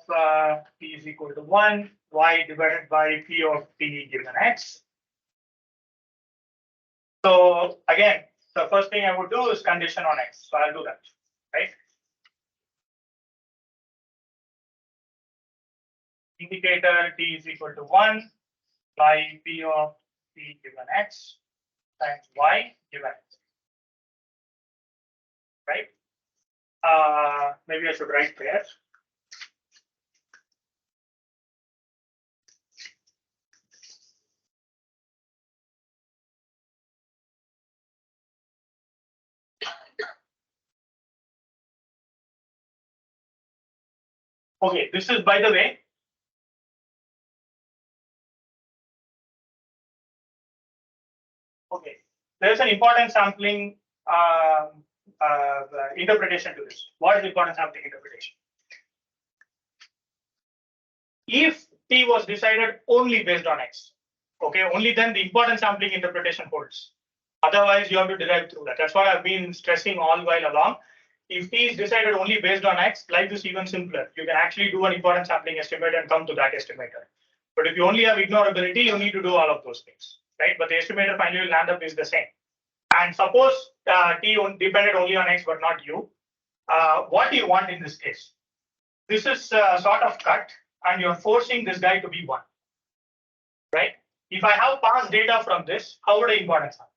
p is equal to 1, y divided by p of t given x. So again, the first thing I would do is condition on x. So I'll do that, right? Indicator t is equal to 1 by p of t given x times y given x, right? Maybe I should write there. Okay, this is, by the way, okay, there's an important sampling interpretation to this. What is important sampling interpretation? If t was decided only based on x, okay, only then the important sampling interpretation holds. Otherwise, you have to derive through that. That's what I've been stressing all while along. If t is decided only based on x, life is even simpler. You can actually do an important sampling estimate and come to that estimator. But if you only have ignorability, you need to do all of those things, right? But the estimator finally will land up is the same. And suppose t depended only on x but not u. What do you want in this case? This is sort of cut, and you're forcing this guy to be 1, right? If I have past data from this, how would I import sample?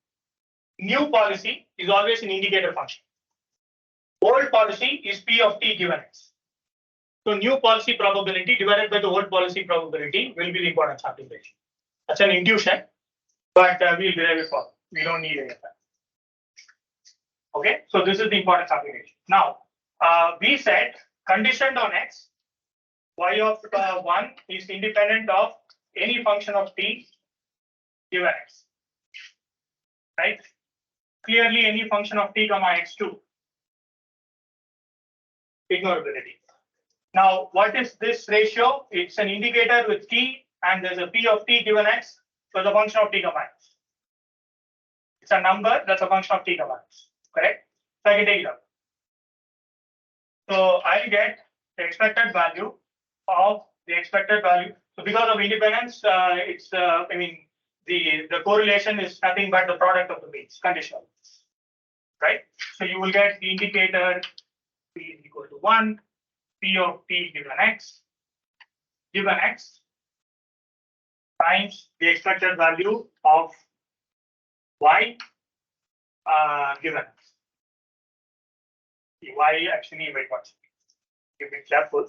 New policy is always an indicator function. Old policy is p of t given x. So new policy probability divided by the old policy probability will be the important sampling ratio. That's an intuition, but we'll derive it for. We don't need any of that. Okay, so this is the important sampling ratio. Now, we said conditioned on x, y of 1 is independent of any function of t given x, right? Clearly, any function of t comma x2, ignorability. Now, what is this ratio? It's an indicator with t, and there's a p of t given x, so the function of t comma x. It's a number that's a function of t comma x, correct? So I can take it up. So I'll get the expected value of the expected value. So because of independence, it's I mean the correlation is nothing but the product of the means, conditional, right? So you will get the indicator p is equal to 1, p of t given x times the expected value of y given x. Y actually, wait one second. Be careful.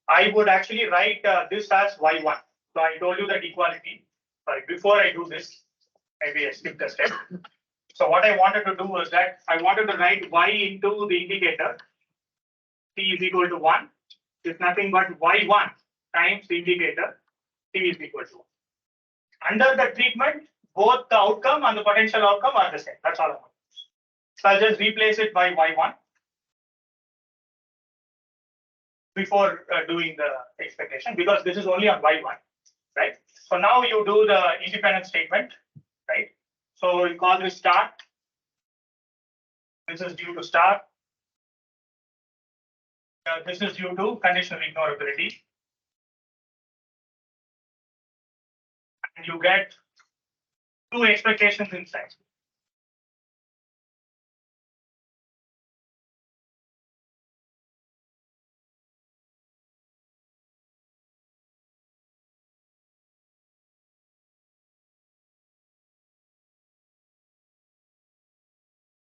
I would actually write this as y1. So I told you that equality. Sorry, before I do this, maybe I skipped a step. So what I wanted to do was that I wanted to write y into the indicator. T is equal to 1. It's nothing but y1 times the indicator. T is equal to 1. Under the treatment, both the outcome and the potential outcome are the same. That's all I want. So I'll just replace it by y1 before doing the expectation, because this is only on y1, right? So now you do the independent statement, right? So you call this start. This is due to start. This is due to conditional ignorability. And you get two expectations inside.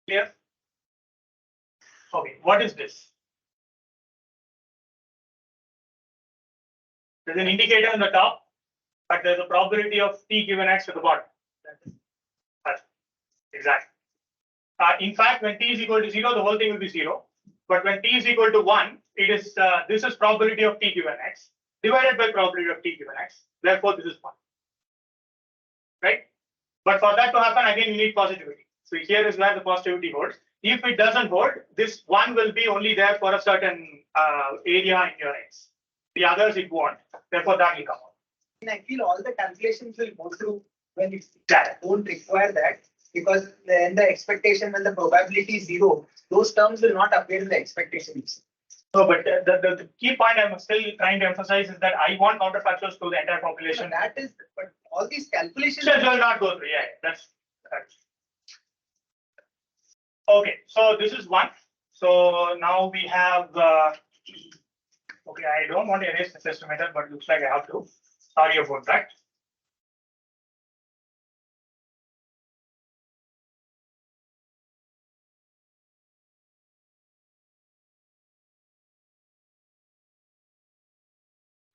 Clear? Okay, what is this? There's an indicator on the top, but there's a probability of t given x at the bottom. That's exactly. In fact, when t is equal to 0, the whole thing will be 0. But when t is equal to 1, it is this is probability of t given x divided by probability of t given x. Therefore, this is 1. Right? But for that to happen, again, you need positivity. So here is where the positivity holds. if it doesn't hold, this one will be only there for a certain area in your X. The others it won't. Therefore, that will come out. And I feel all the calculations will go through when it don't require that, because then the expectation when the probability is 0, those terms will not appear in the expectations. No, but the key point I'm still trying to emphasize is that I want counterfactuals to the entire population. That is, but all these calculations will not go through. Yeah, that's. Okay, so this is one. So now we have. Okay, I don't want to erase this estimator, but looks like I have to. Sorry about that.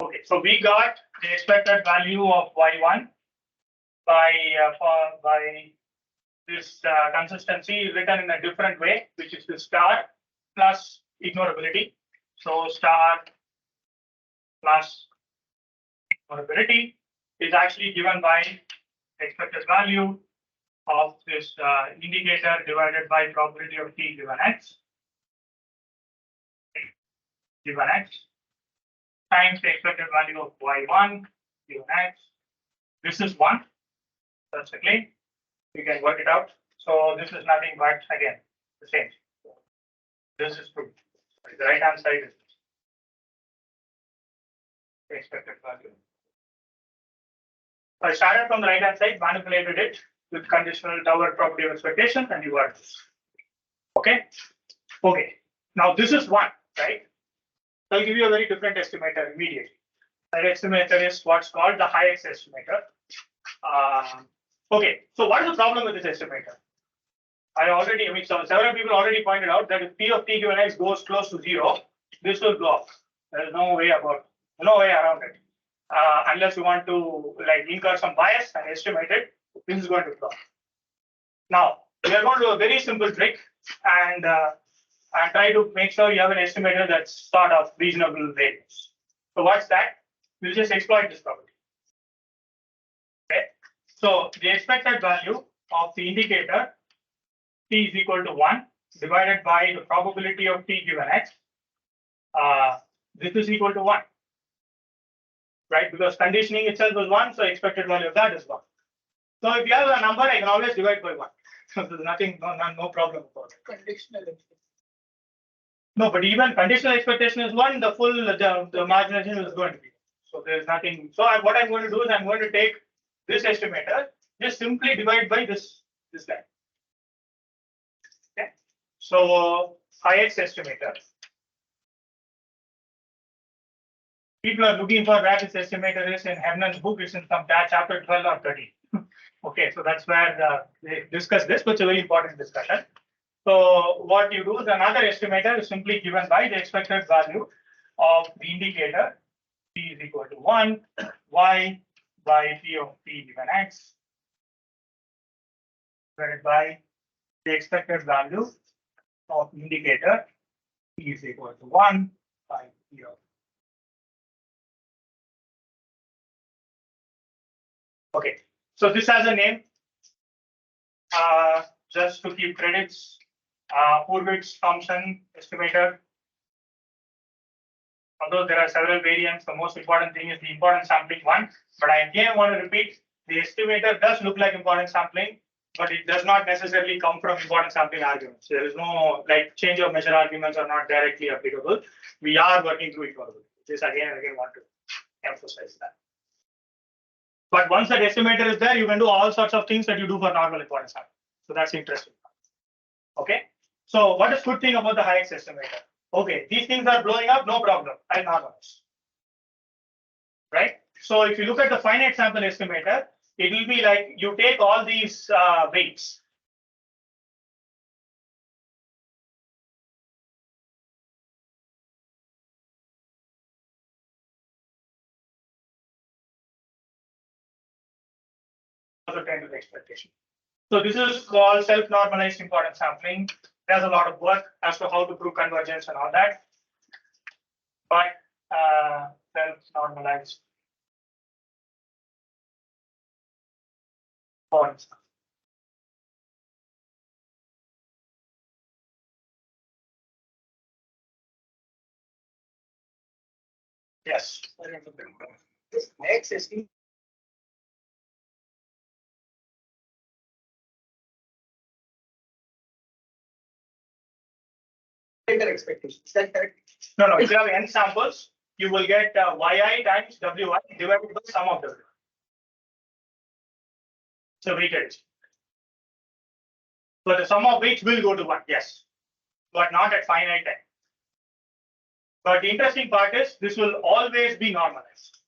Okay, so we got the expected value of y1 by this consistency written in a different way, which is the star plus ignorability. So star plus ignorability is actually given by expected value of this indicator divided by probability of t given x times the expected value of y1 given x. This is 1. That's the claim. We can work it out. So this is nothing but, again, the same. This is 2. The right hand side is the expected value. I started from the right hand side, manipulated it with conditional Tower property of expectation, and you got this. Okay. Okay. Now this is 1, right? I'll give you a very different estimator immediately. That estimator is what's called the IISc estimator. Okay, so what is the problem with this estimator? So several people already pointed out that if P of T given X goes close to 0, this will blow up. There is no way around it. Unless you want to like incur some bias and estimate it, this is going to blow up. Now, we are going to do a very simple trick and try to make sure you have an estimator that's sort of reasonable variance. So what's that? We'll just exploit this property. Okay. So the expected value of the indicator t is equal to 1 divided by the probability of t given x. This is equal to 1, right? Because conditioning itself is 1, so expected value of that is 1. So if you have a number, I can always divide by 1. So there's no problem about it. Conditional. No, but even conditional expectation is 1, the full the marginalization is going to be. So there's nothing. So what I'm going to do is I'm going to take this estimator, just simply divide by this guy. Okay. So IISc estimator. People are looking for where this estimator is in Hernan's book. It's in some chapter 12 or 13. Okay, so that's where they discuss this, but it's a very important discussion. So what you do is another estimator is simply given by the expected value of the indicator t is equal to 1 y by p of t given x divided by the expected value of indicator t is equal to 1 by p of. Okay, so this has a name. Just to keep credits, Hurwitz-Thompson estimator. Although there are several variants, the most important thing is the importance sampling one. But I again want to repeat, the estimator does look like importance sampling, but it does not necessarily come from importance sampling arguments. There is no like change of measure arguments are not directly applicable. We are working through equality. This again want to emphasize that. But once that estimator is there, you can do all sorts of things that you do for normal importance sampling. So that's interesting. Okay. So what is good thing about the IISc estimator? Okay, these things are blowing up, no problem. I'll normalize. Right? So if you look at the finite sample estimator, it will be like you take all these weights. Also 10 to the expectation. So this is called self-normalized importance sampling. There's a lot of work as to how to prove convergence and all that. But self-normalized points. Yes. This X estimate. Expectation. Is that correct? No. If you have n samples, you will get yi times wi divided by sum of w. So weighted. So the sum of which will go to 1, yes, but not at finite time. But the interesting part is this will always be normalized.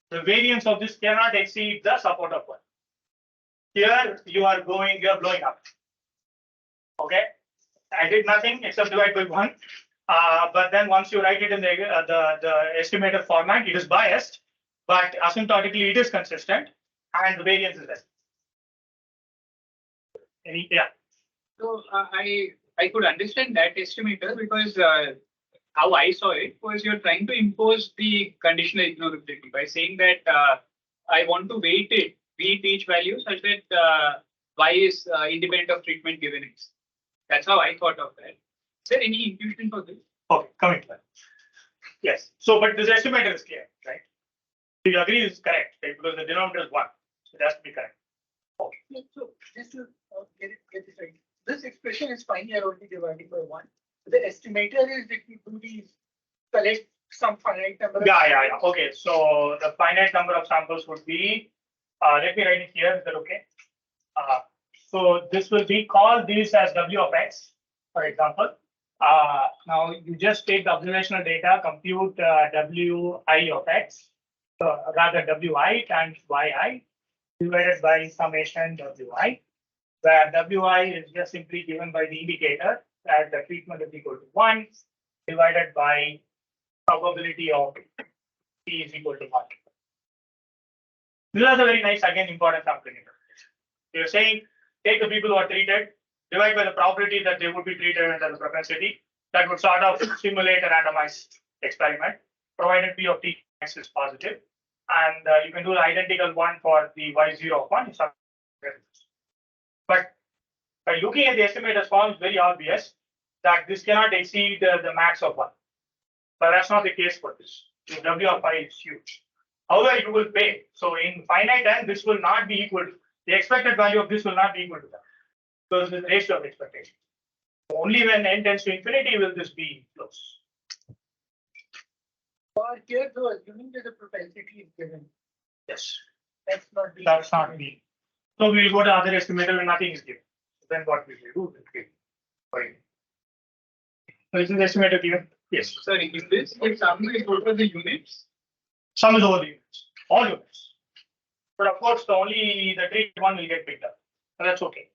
The variance of this cannot exceed the support of 1. Here you are blowing up. Okay, I did nothing except divide by 1. But then once you write it in the estimator format, it is biased, but asymptotically it is consistent, and the variance is less. Yeah. So I could understand that estimator because how I saw it was you're trying to impose the conditional ignorability by saying that I want to weight each value such that y is independent of treatment given x. That's how I thought of that. Is there any intuition for this? Okay, coming to that. Yes. So, but this estimator is clear, right? Do you agree it's correct, right? Because the denominator is 1, so it has to be correct. Yeah, so just to get this right, this expression is fine. You're only dividing by 1. The estimator is if you do these collect some finite number. Yeah. Okay, so the finite number of samples would be. Let me write it here. Is that okay? So this will be called this as W of X, for example. Now you just take the observational data, compute Wi of X, rather Wi times Yi divided by summation Wi, where Wi is just simply given by the indicator that the treatment is equal to 1 divided by probability of T is equal to 1. This is a very nice, again, important sampling interpretation. You're saying take the people who are treated, divide by the probability that they would be treated under the propensity. That would sort of simulate a randomized experiment, provided P of T is positive. And you can do the identical one for the Y0 of 1. But by looking at the estimator's form, it's very obvious that this cannot exceed the max of 1. But that's not the case for this. The W of I is huge. However, you will pay. So in finite n, this will not be equal to the expected value of this will not be equal to that. Because the ratio of expectation. Only when n tends to infinity will this be close. Or here, though, assuming that the propensity is given. Yes. That's not. That's not me. So we will go to other estimator when nothing is given. Then what we will do? So is this estimator clear? Yes. Sorry, is this if sum is over the units? Sum is over the units, all units. But of course, the treated one will get picked up. So that's okay.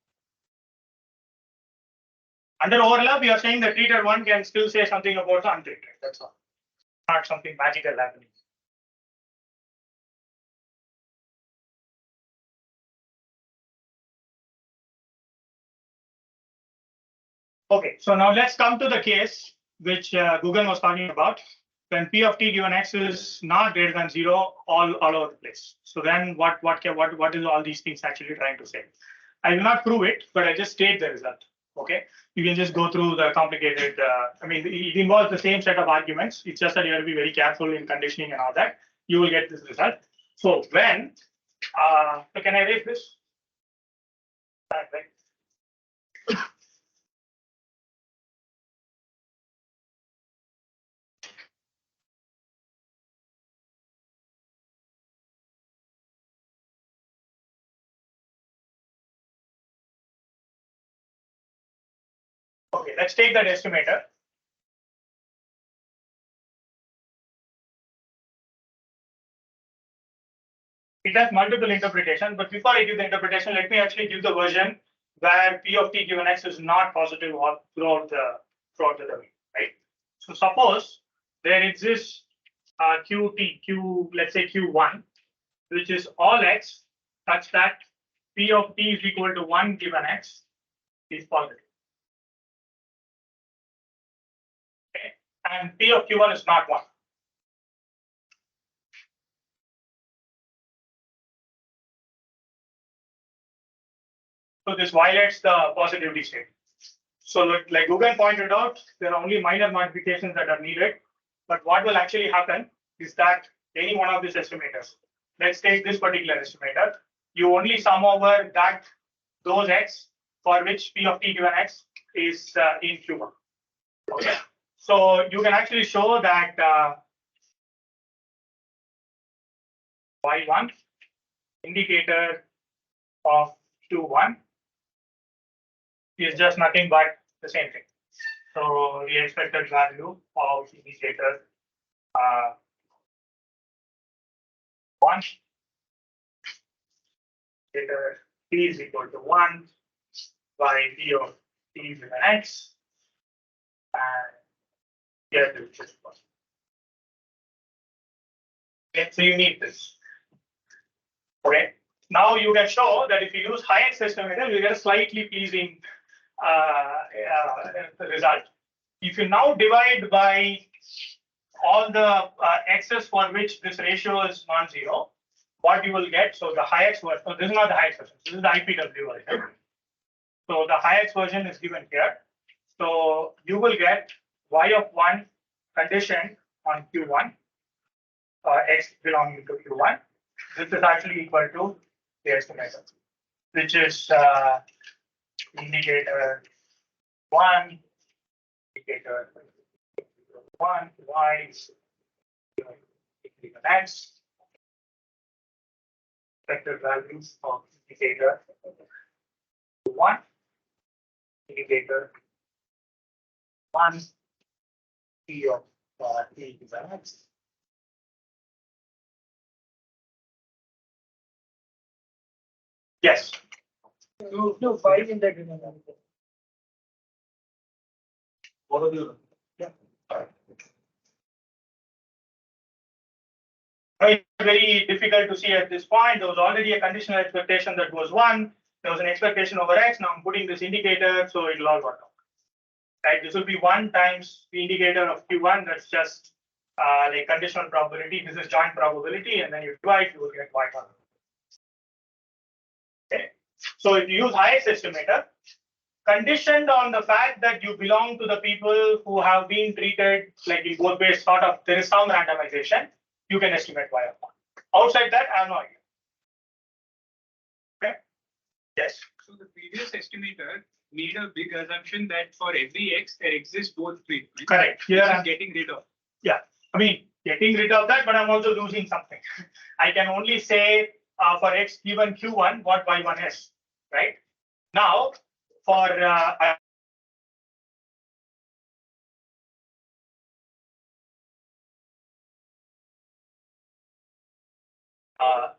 Under overlap, we are saying the treated one can still say something about the untreated. That's all. Not something magical happening. Okay, so now let's come to the case which Guggen was talking about. When P of T given X is not greater than 0 all over the place. So then what is all these things actually trying to say? I will not prove it, but I just state the result. Okay, you can just go through the complicated. It involves the same set of arguments. It's just that you have to be very careful in conditioning and all that. You will get this result. So when, so can I erase this? Right. Okay, let's take that estimator. It has multiple interpretations, but before I give the interpretation, let me actually give the version where P of T given X is not positive all throughout the domain, right? So suppose there exists let's say Q1, which is all X such that P of T is equal to 1 given X is positive. Okay. And P of Q1 is not 1. So this violates the positivity state. So like Guggen pointed out, there are only minor modifications that are needed. But what will actually happen is that any one of these estimators, let's take this particular estimator, you only sum over those x for which P of t given x is in Q1. Okay. So you can actually show that y1 indicator of Q1 is just nothing but the same thing. So the expected value of indicator 1, indicator t is equal to 1 by p of t given x, and here it is just 1. Okay, so you need this. Okay. Now you can show that if you use high X estimator, you get a slightly pleasing result. If you now divide by all the x's for which this ratio is non-zero, what you will get, so the high X version, so this is not the high X version, this is the IPW version. So the high X version is given here. So you will get y of 1 conditioned on Q1, x belonging to Q1. This is actually equal to the estimator, which is indicator 1, indicator 1, y, indicator x, vector values of indicator 1, indicator 1, p of t given x. Yes. No, why in that denominator? What are the? Yeah. It's very difficult to see at this point. There was already a conditional expectation that was 1. There was an expectation over x. Now I'm putting this indicator, so it'll all work out. Right? This will be 1 times the indicator of Q1. That's just like conditional probability. This is joint probability, and then you divide, you will get y1. Okay. So if you use highest estimator, conditioned on the fact that you belong to the people who have been treated like in both ways, sort of there is some randomization, you can estimate y of 1. Outside that, I have no idea. Okay. Yes. So the previous estimator made a big assumption that for every x there exists both treatments. Correct. Here I'm I'm getting rid of. Yeah, I mean getting rid of that, but I'm also losing something. I can only say for x given Q1 what y1 is, right? Now for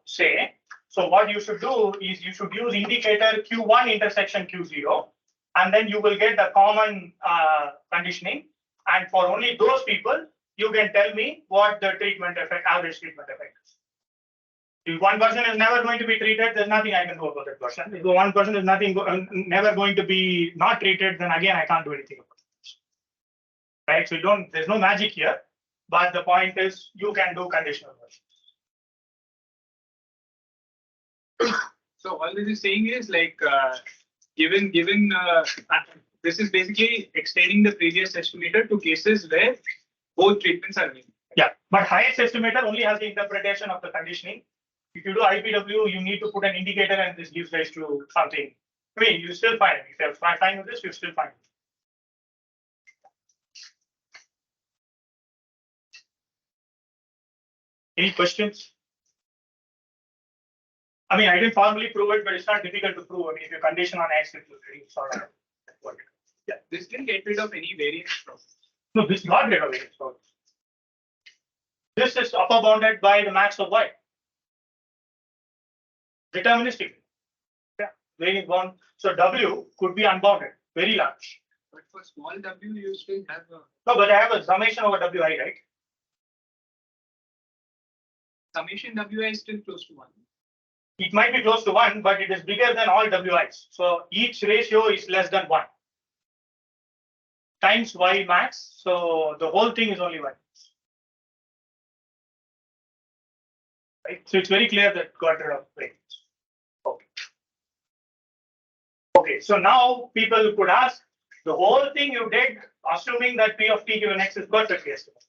say, so what you should do is you should use indicator Q1 intersection Q0, and then you will get the common conditioning. And for only those people, you can tell me what the treatment effect, average treatment effect is. If one person is never going to be treated, there's nothing I can do about that person. If one person is never going to be not treated, then again I can't do anything about it. Right? So there's no magic here, but the point is you can do conditional versions. So all this is saying is like given this is basically extending the previous estimator to cases where both treatments are available. Yeah, but highest estimator only has the interpretation of the conditioning. If you do IPW, you need to put an indicator, and this gives rise to something. I mean, you still find it. If you're fine with this, you still find it. Any questions? I mean, I didn't formally prove it, but it's not difficult to prove. I mean, if you condition on X, it will really sort of work. Yeah, this didn't get rid of any variance problems. No, this is not get away. This is upper bounded by the max of Y. Deterministic. Yeah, variance bound. So W could be unbounded, very large. But for small w, you still have a No, but I have a summation over Wi, right? summation wi is still close to 1. It might be close to 1, but it is bigger than all Wi's. So each ratio is less than 1 times Y max. So the whole thing is only 1. Right? So it's very clear that got rid of variance. Okay. Okay, so now people could ask the whole thing you did, assuming that P of t given x is perfectly estimated.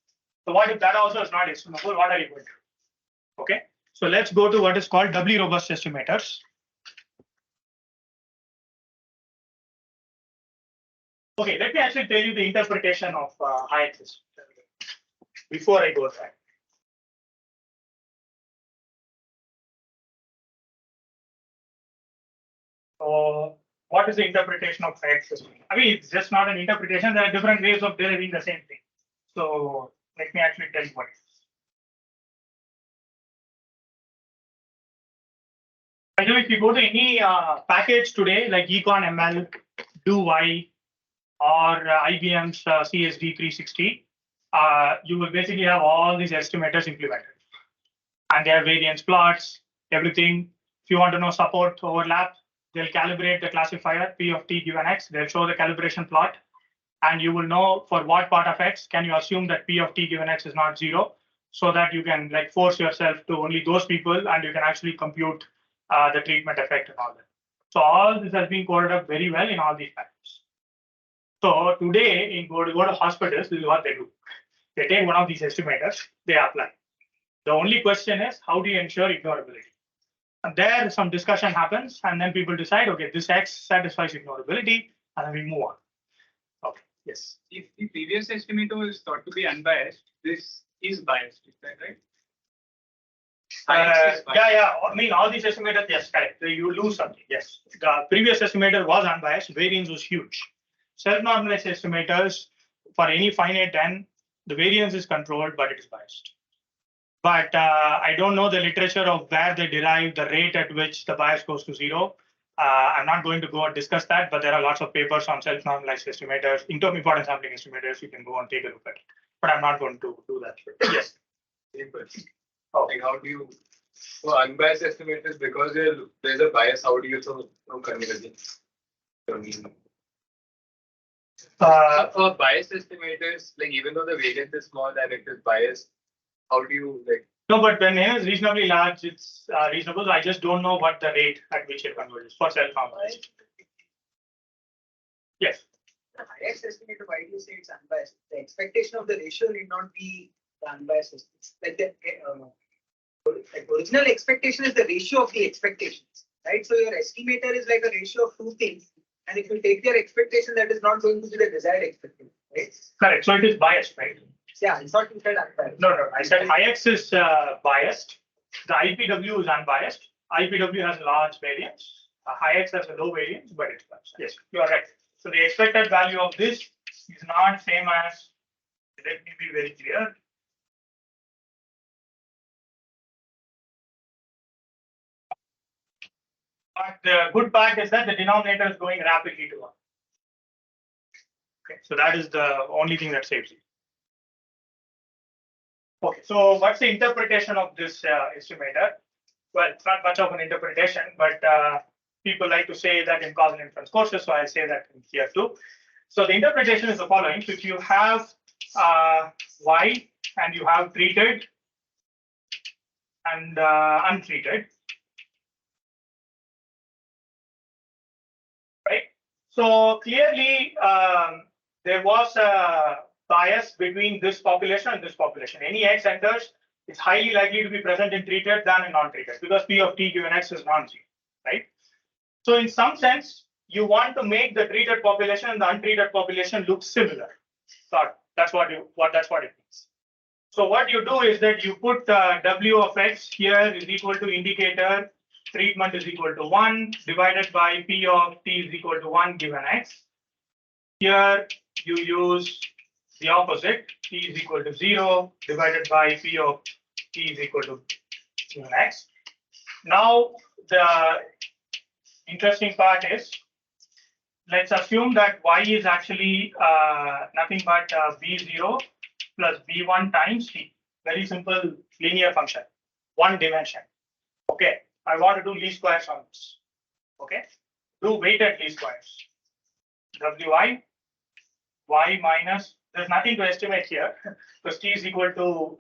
So what if that also is not estimable? What are you going to do? Okay. So let's go to what is called doubly robust estimators. Okay, let me actually tell you the interpretation of IISc before I go there. So what is the interpretation of IISc? I mean, it's just not an interpretation. There are different ways of deriving the same thing. So let me actually tell you what it is. By the way, if you go to any package today, like Econ ML, Doubly, or IBM's CSD 360, you will basically have all these estimators implemented. And they have variance plots, everything. If you want to know support overlap, they'll calibrate the classifier P of T given X. They'll show the calibration plot. And you will know for what part of X can you assume that P of T given X is not 0, so that you can like force yourself to only those people and you can actually compute the treatment effect and all that. So all this has been coded up very well in all these packages. So today, in go to hospitals, this is what they do. They take one of these estimators, they apply. The only question is, how do you ensure ignorability? And there some discussion happens, and then people decide, okay, this X satisfies ignorability, and then we move on. Okay, yes. If the previous estimator is thought to be unbiased, this is biased, is that right? Yeah. I mean, all these estimators, yes, correct. You lose something, yes. The previous estimator was unbiased, variance was huge. Self-normalized estimators, for any finite n, the variance is controlled, but it is biased. But I don't know the literature of where they derive the rate at which the bias goes to 0. I'm not going to go and discuss that, but there are lots of papers on self-normalized estimators, important sampling estimators. You can go and take a look at it. But I'm not going to do that. Yes. Like how do you, for unbiased estimators, because there's a bias, how do you know convergence? For biased estimators, like even though the variance is small and it is biased, how do you like? No, but when n is reasonably large, it's reasonable. So I just don't know what the rate at which it converges for self-normalized. Yes. The highest estimator, why do you say it's unbiased? The expectation of the ratio need not be the unbiased. It's like the like original expectation is the ratio of the expectations, right? So your estimator is like a ratio of two things. And if you take your expectation, that is not going to be the desired expectation, right? Correct. So it is biased, right? Yeah, I thought you said unbiased. No. I said IX is biased. The IPW is unbiased. IPW has large variance. IX has a low variance, but it's biased. Yes, you are right. So the expected value of this is not same as, let me be very clear. But the good part is that the denominator is going rapidly to 1. Okay, so that is the only thing that saves you. Okay, so what's the interpretation of this estimator? Well, it's not much of an interpretation, but people like to say that in causal inference courses, so I'll say that here too. So the interpretation is the following. So if you have y and you have treated and untreated, right? So clearly there was a bias between this population and this population. Any X enters, it's highly likely to be present in treated than in non-treated because P of T given X is non-zero, right? So in some sense, you want to make the treated population and the untreated population look similar. So that's what it means. So what you do is that you put W of X here is equal to indicator, treatment is equal to 1 divided by P of T is equal to 1 given X. Here you use the opposite, T is equal to 0 divided by P of T is equal to given X. Now the interesting part is, let's assume that y is actually nothing but b0 plus b1 times t. Very simple linear function, one dimension. Okay, I want to do least squares on this. Okay, do weighted least squares. Wi, y minus, there's nothing to estimate here because t is equal to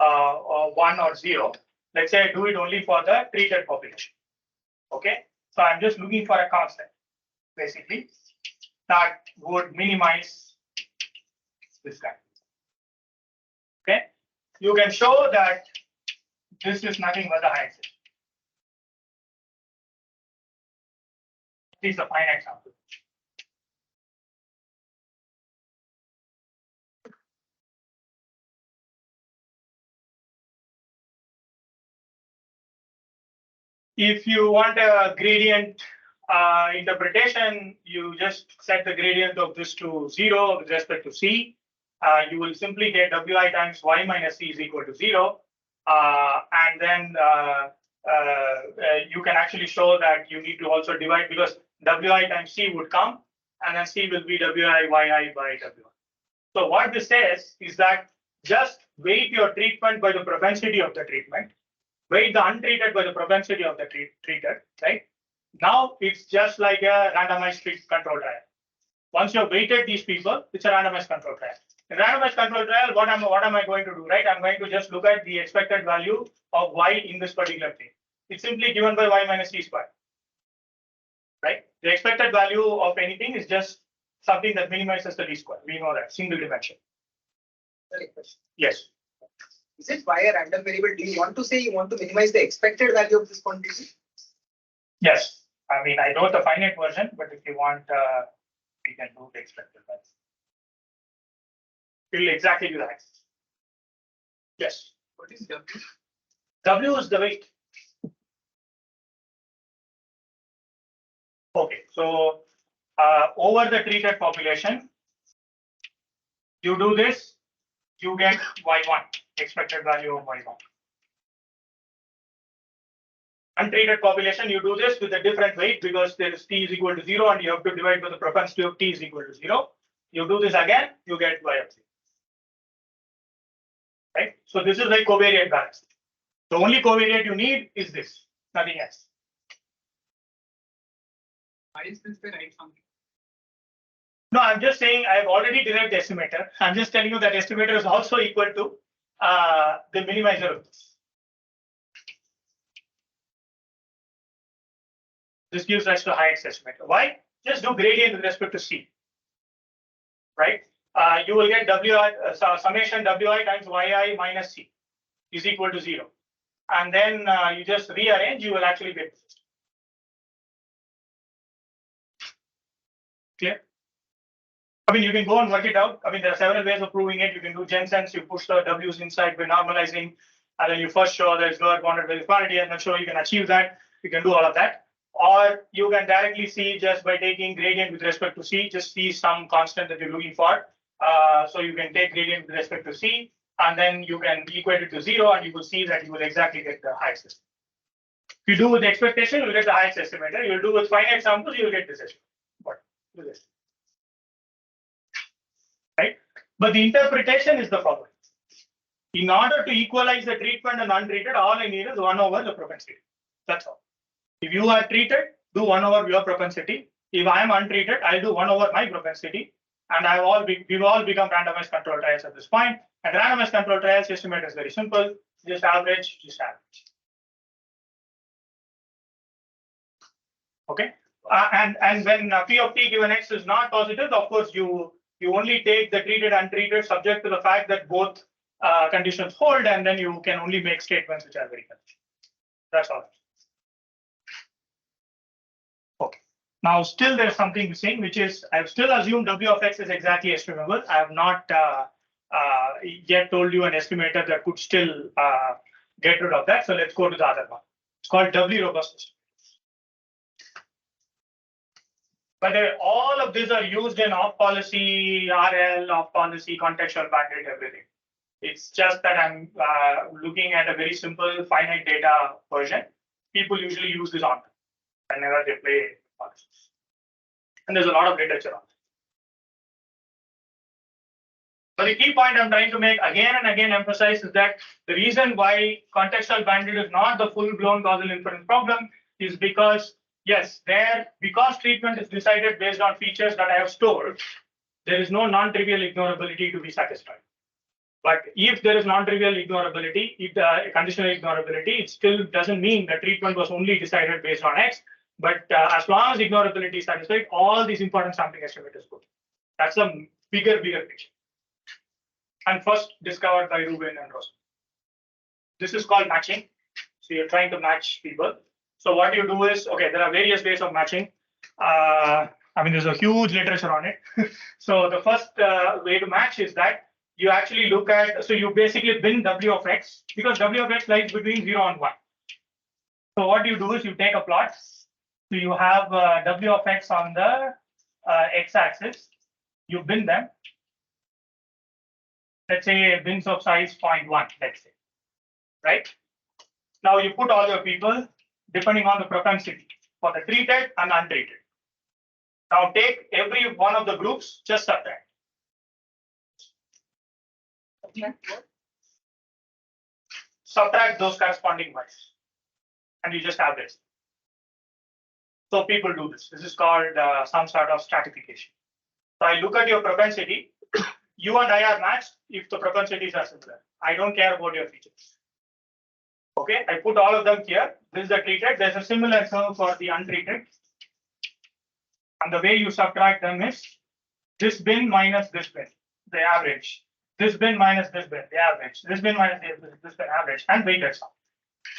1 or 0. Let's say I do it only for the treated population. Okay, so I'm just looking for a constant, basically, that would minimize this guy. Okay, you can show that this is nothing but the high system. This is a fine example. If you want a gradient interpretation, you just set the gradient of this to 0 with respect to C. You will simply get Wi times y minus C is equal to 0. And then you can actually show that you need to also divide, because Wi times C would come, and then C will be Wi yi by Wi. So what this says is that just weight your treatment by the propensity of the treatment, weight the untreated by the propensity of the treated, right? Now it's just like a randomized control trial. Once you have weighted these people, it's a randomized control trial. In randomized control trial, what am I going to do, right? I'm going to just look at the expected value of y in this particular thing. It's simply given by y minus c squared, right? The expected value of anything is just something that minimizes the least square. We know that, single dimension. Yes. Is it by a random variable? Do you want to say you want to minimize the expected value of this quantity? Yes. I mean, I wrote the finite version, but if you want, we can do the expected value. It will exactly do that. Yes. What is W? W is the weight. Okay, so over the treated population, you do this, you get y1, expected value of y1. Untreated population, you do this with a different weight because there is t is equal to 0 and you have to divide by the propensity of t is equal to 0. You do this again, you get y of 0. Right? So this is like covariate balance. The only covariate you need is this, nothing else. Why is this the right function? No, I'm just saying I've already derived the estimator. I'm just telling you that estimator is also equal to the minimizer of this. This gives rise to highest estimator. Why? Just do gradient with respect to C. Right? You will get summation Wi times yi minus C is equal to 0. And then you just rearrange, you will actually get this. Clear? I mean, you can go and work it out. I mean, there are several ways of proving it. You can do Jensen's, you push the W's inside by normalizing, and then you first show there's lower bounded value quantity, and then show you can achieve that. You can do all of that. Or you can directly see just by taking gradient with respect to C, just see some constant that you're looking for. So you can take gradient with respect to C, and then you can equate it to 0, and you will see that you will exactly get the highest estimate. If you do with the expectation, you'll get the highest estimator. You'll do with finite samples, you'll get this estimate. What? Do this. Right? But the interpretation is the following. In order to equalize the treatment and untreated, all I need is 1 over the propensity. That's all. If you are treated, do 1 over your propensity. If I am untreated, I'll do 1 over my propensity. And we've all become randomized control trials at this point. And randomized control trials estimate is very simple. Just average, just average. Okay. And when P of t given x is not positive, of course, you only take the treated and untreated subject to the fact that both conditions hold, and then you can only make statements which are very conditional. That's all. Okay. Now, still there's something missing, which is I've still assumed W of x is exactly estimable. I have not yet told you an estimator that could still get rid of that. So let's go to the other one. It's called doubly robust. But all of these are used in off policy, RL, off policy, contextual bandit, everything. It's just that I'm looking at a very simple finite data version. People usually use this on whenever they play policies. And there's a lot of literature on it. But the key point I'm trying to make again and again emphasize is that the reason why contextual bandit is not the full-blown causal inference problem is because, yes, because treatment is decided based on features that I have stored, there is no non-trivial ignorability to be satisfied. But if there is non-trivial ignorability, if the conditional ignorability, it still doesn't mean that treatment was only decided based on X. But as long as ignorability is satisfied, all these important sampling estimators go. That's a bigger picture. And first discovered by Rubin and Rosen. This is called matching. So you're trying to match people. So what you do is, okay, there are various ways of matching. I mean, there's a huge literature on it. So the first way to match is that you actually look at, so you basically bin W of X because W of X lies between 0 and 1. So what you do is you take a plot. So you have W of X on the X-axis. You bin them. Let's say bins of size 0.1, let's say, right? Now you put all your people depending on the propensity for the treated and untreated. Now take every one of the groups, just subtract. Subtract those corresponding ones, and you just average. So people do this. This is called some sort of stratification. So I look at your propensity. You and I are matched if the propensities are similar. I don't care about your features. Okay, I put all of them here. This is the treated. There's a similar term for the untreated. And the way you subtract them is this bin minus this bin, the average. This bin minus this bin, the average. This bin minus this bin, average, and weighted sum.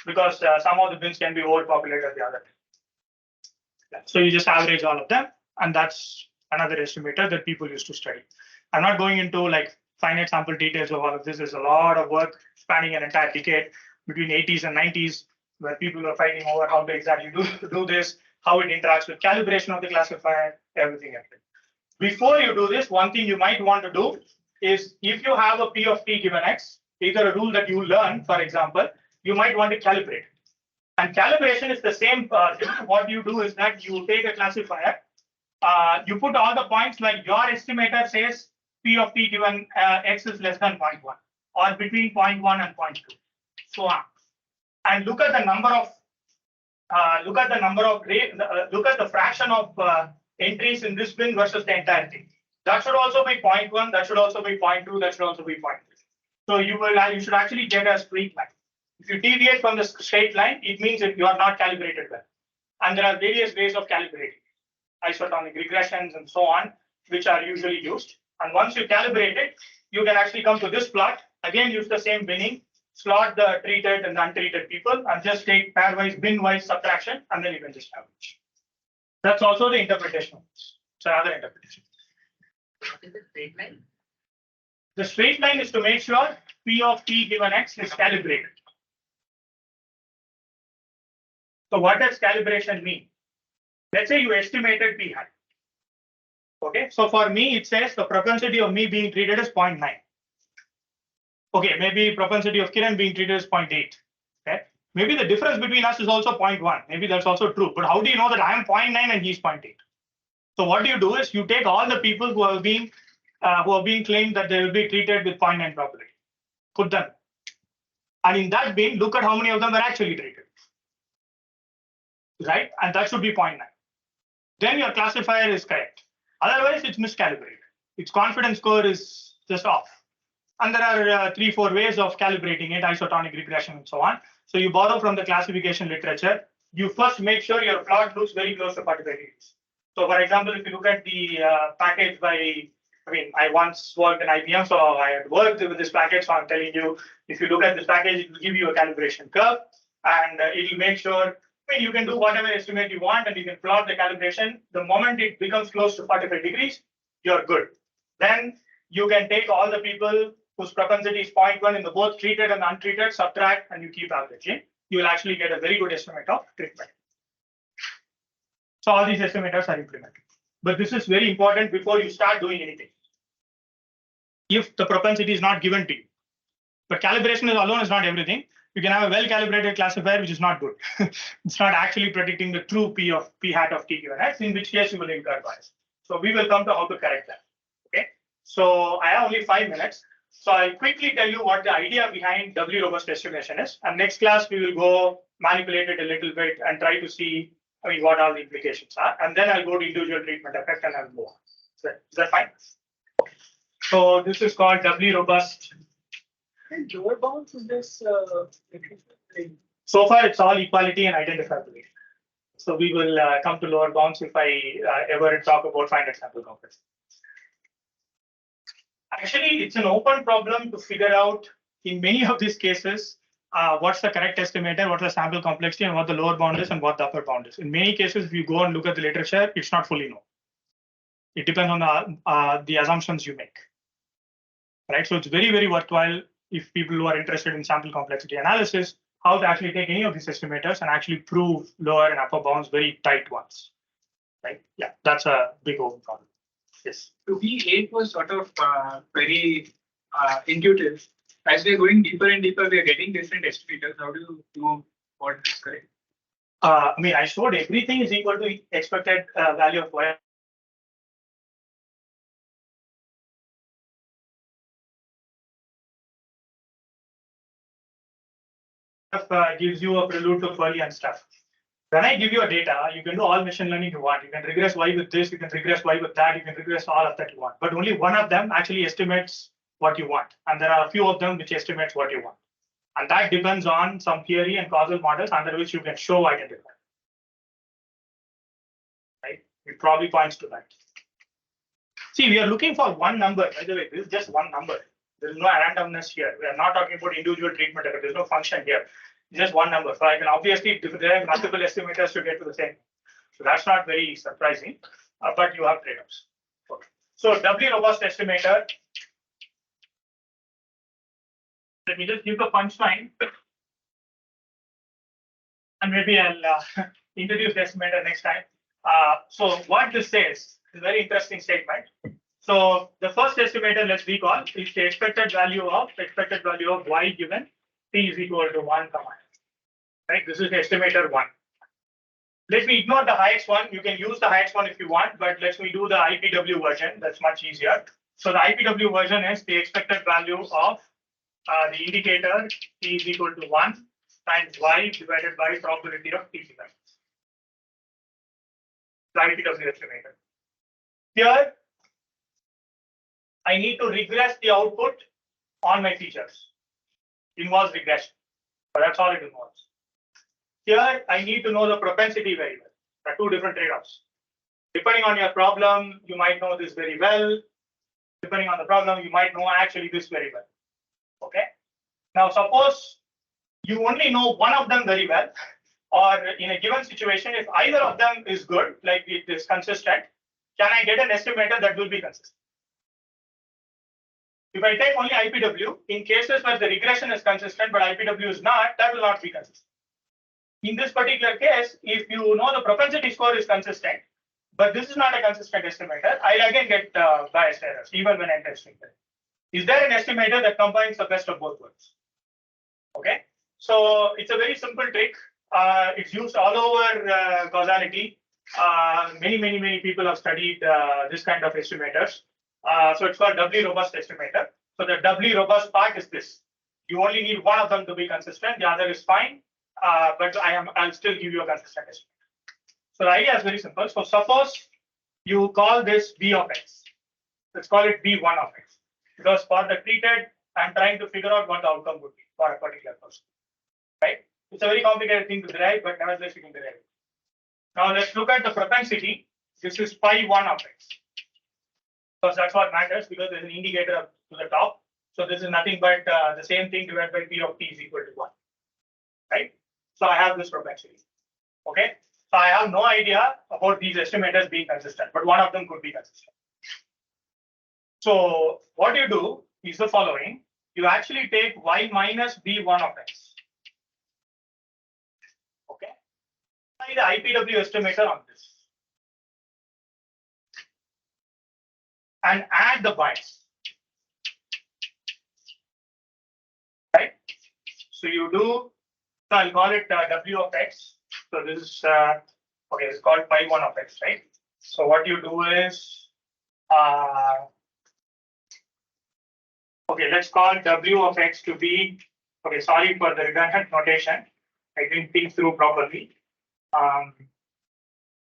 Because some of the bins can be overpopulated the other. So you just average all of them, and that's another estimator that people used to study. I'm not going into like finite sample details of all of this. There's a lot of work spanning an entire decade between 80s and 90s, where people are fighting over how to exactly do this, how it interacts with calibration of the classifier, everything. Before you do this, one thing you might want to do is if you have a P of T given X, either a rule that you learn, for example, you might want to calibrate. And calibration is the same. What you do is that you take a classifier, you put all the points like your estimator says P of T given X is less than 0.1 or between 0.1 and 0.2, so on. And look at the number of look at the fraction of entries in this bin versus the entire thing. That should also be 0.1. That should also be 0.2. That should also be 0.3. So you should actually get a straight line. If you deviate from the straight line, it means that you are not calibrated well. And there are various ways of calibrating, isotonic regressions and so on, which are usually used. And once you calibrate it, you can actually come to this plot. Again, use the same binning, slot the treated and the untreated people, and just take pairwise, bin-wise subtraction, and then you can just average. That's also the interpretation. It's another interpretation. What is the straight line? The straight line is to make sure P of T given X is calibrated. So what does calibration mean? Let's say you estimated P hat. Okay, so for me, it says the propensity of me being treated is 0.9. Okay, maybe propensity of Kiran being treated is 0.8. Okay, maybe the difference between us is also 0.1. Maybe that's also true. But how do you know that I am 0.9 and he's 0.8? So what you do is you take all the people who are being claimed that they will be treated with 0.9 probability, put them, and in that bin, look at how many of them were actually treated. Right, and that should be 0.9. Then your classifier is correct. Otherwise, it's miscalibrated. Its confidence score is just off. And there are 3-4 ways of calibrating it, isotonic regression and so on. So you borrow from the classification literature. You first make sure your plot looks very close to 45 degrees. So for example, if you look at the package I once worked in IBM, so I had worked with this package. So I'm telling you, if you look at this package, it will give you a calibration curve, and it will make sure you can do whatever estimate you want, and you can plot the calibration. The moment it becomes close to 45 degrees, you're good. Then you can take all the people whose propensity is 0.1 in the both treated and untreated, subtract, and you keep averaging. You will actually get a very good estimate of treatment. So all these estimators are implemented. But this is very important before you start doing anything. If the propensity is not given to you, but calibration alone is not everything. You can have a well-calibrated classifier, which is not good. It's not actually predicting the true P hat of T given X, in which case you will incur bias. So we will come to how to correct that. Okay. So I have only 5 minutes. So I'll quickly tell you what the idea behind doubly robust estimation is. And next class, we will go manipulate it a little bit and try to see what all the implications are. And then I'll go to individual treatment effect and I'll move on. So, is that fine? So this is called doubly robust. And lower bounds in this So far, it's all equality and identifiability. So we will come to lower bounds if I ever talk about finite sample complexity. Actually, it's an open problem to figure out in many of these cases what's the correct estimator, what's the sample complexity, and what the lower bound is and what the upper bound is. In many cases, if you go and look at the literature, it's not fully known. It depends on the assumptions you make. Right, so it's very, very worthwhile if people who are interested in sample complexity analysis, how to actually take any of these estimators and actually prove lower and upper bounds, very tight ones. Right? Yeah, that's a big open problem. Yes. To me, 8 was sort of very intuitive. As we are going deeper and deeper, we are getting different estimators. How do you know what is correct? I mean, I showed everything is equal to expected value of y. Gives you a prelude to Ferli and stuff. When I give you a data, you can do all machine learning you want. You can regress y with this, you can regress y with that, you can regress all of that you want. But only one of them actually estimates what you want. And there are a few of them which estimates what you want. And that depends on some theory and causal models under which you can show identify. Right? It probably points to that. See, we are looking for one number. By the way, this is just one number. There is no randomness here. We are not talking about individual treatment error. There's no function here. Just one number. So I can obviously derive multiple estimators to get to the same. So that's not very surprising, but you have trade-offs. Okay. So doubly robust estimator. Let me just give the punchline, and maybe I'll introduce the estimator next time. So what this says is a very interesting statement. So the first estimator, let's recall, is the expected value of y given t is equal to 1, right? This is the estimator 1. Let me ignore the highest one. You can use the highest one if you want, but let me do the IPW version. That's much easier. So the IPW version is the expected value of the indicator t is equal to 1 times y divided by probability of t given. The IPW estimator. Here, I need to regress the output on my features. Involves regression, but that's all it involves. Here, I need to know the propensity very well. There are two different trade-offs. Depending on your problem, you might know this very well. Depending on the problem, you might know actually this very well. Okay. Now, suppose you only know one of them very well, or in a given situation, if either of them is good, like it is consistent, can I get an estimator that will be consistent? If I take only IPW, in cases where the regression is consistent, but IPW is not, that will not be consistent. In this particular case, if you know the propensity score is consistent, but this is not a consistent estimator, I'll again get biased errors, even when I'm testing them. Is there an estimator that combines the best of both worlds? Okay, so it's a very simple trick. It's used all over causality. Many people have studied this kind of estimators. So it's called doubly robust estimator. So the doubly robust part is this. You only need one of them to be consistent. The other is fine, but I'll still give you a consistent estimator. So the idea is very simple. So suppose you call this B of X. Let's call it B1 of X. Because for the treated, I'm trying to figure out what the outcome would be for a particular person. Right? It's a very complicated thing to derive, but nevertheless you can derive it. Now let's look at the propensity. This is pi1 of X. Because that's what matters, because there's an indicator up to the top. So this is nothing but the same thing divided by P of T is equal to 1. Right? So I have this propensity. Okay? So I have no idea about these estimators being consistent, but one of them could be consistent. So what you do is the following. You actually take y minus B1 of X. Okay? Apply the IPW estimator on this. And add the bias. Right? So you do, so I'll call it W of X. So this is, okay, it's called pi1 of X, right? So what you do is, okay, let's call W of X to be, okay, sorry for the redundant notation. I didn't think through properly.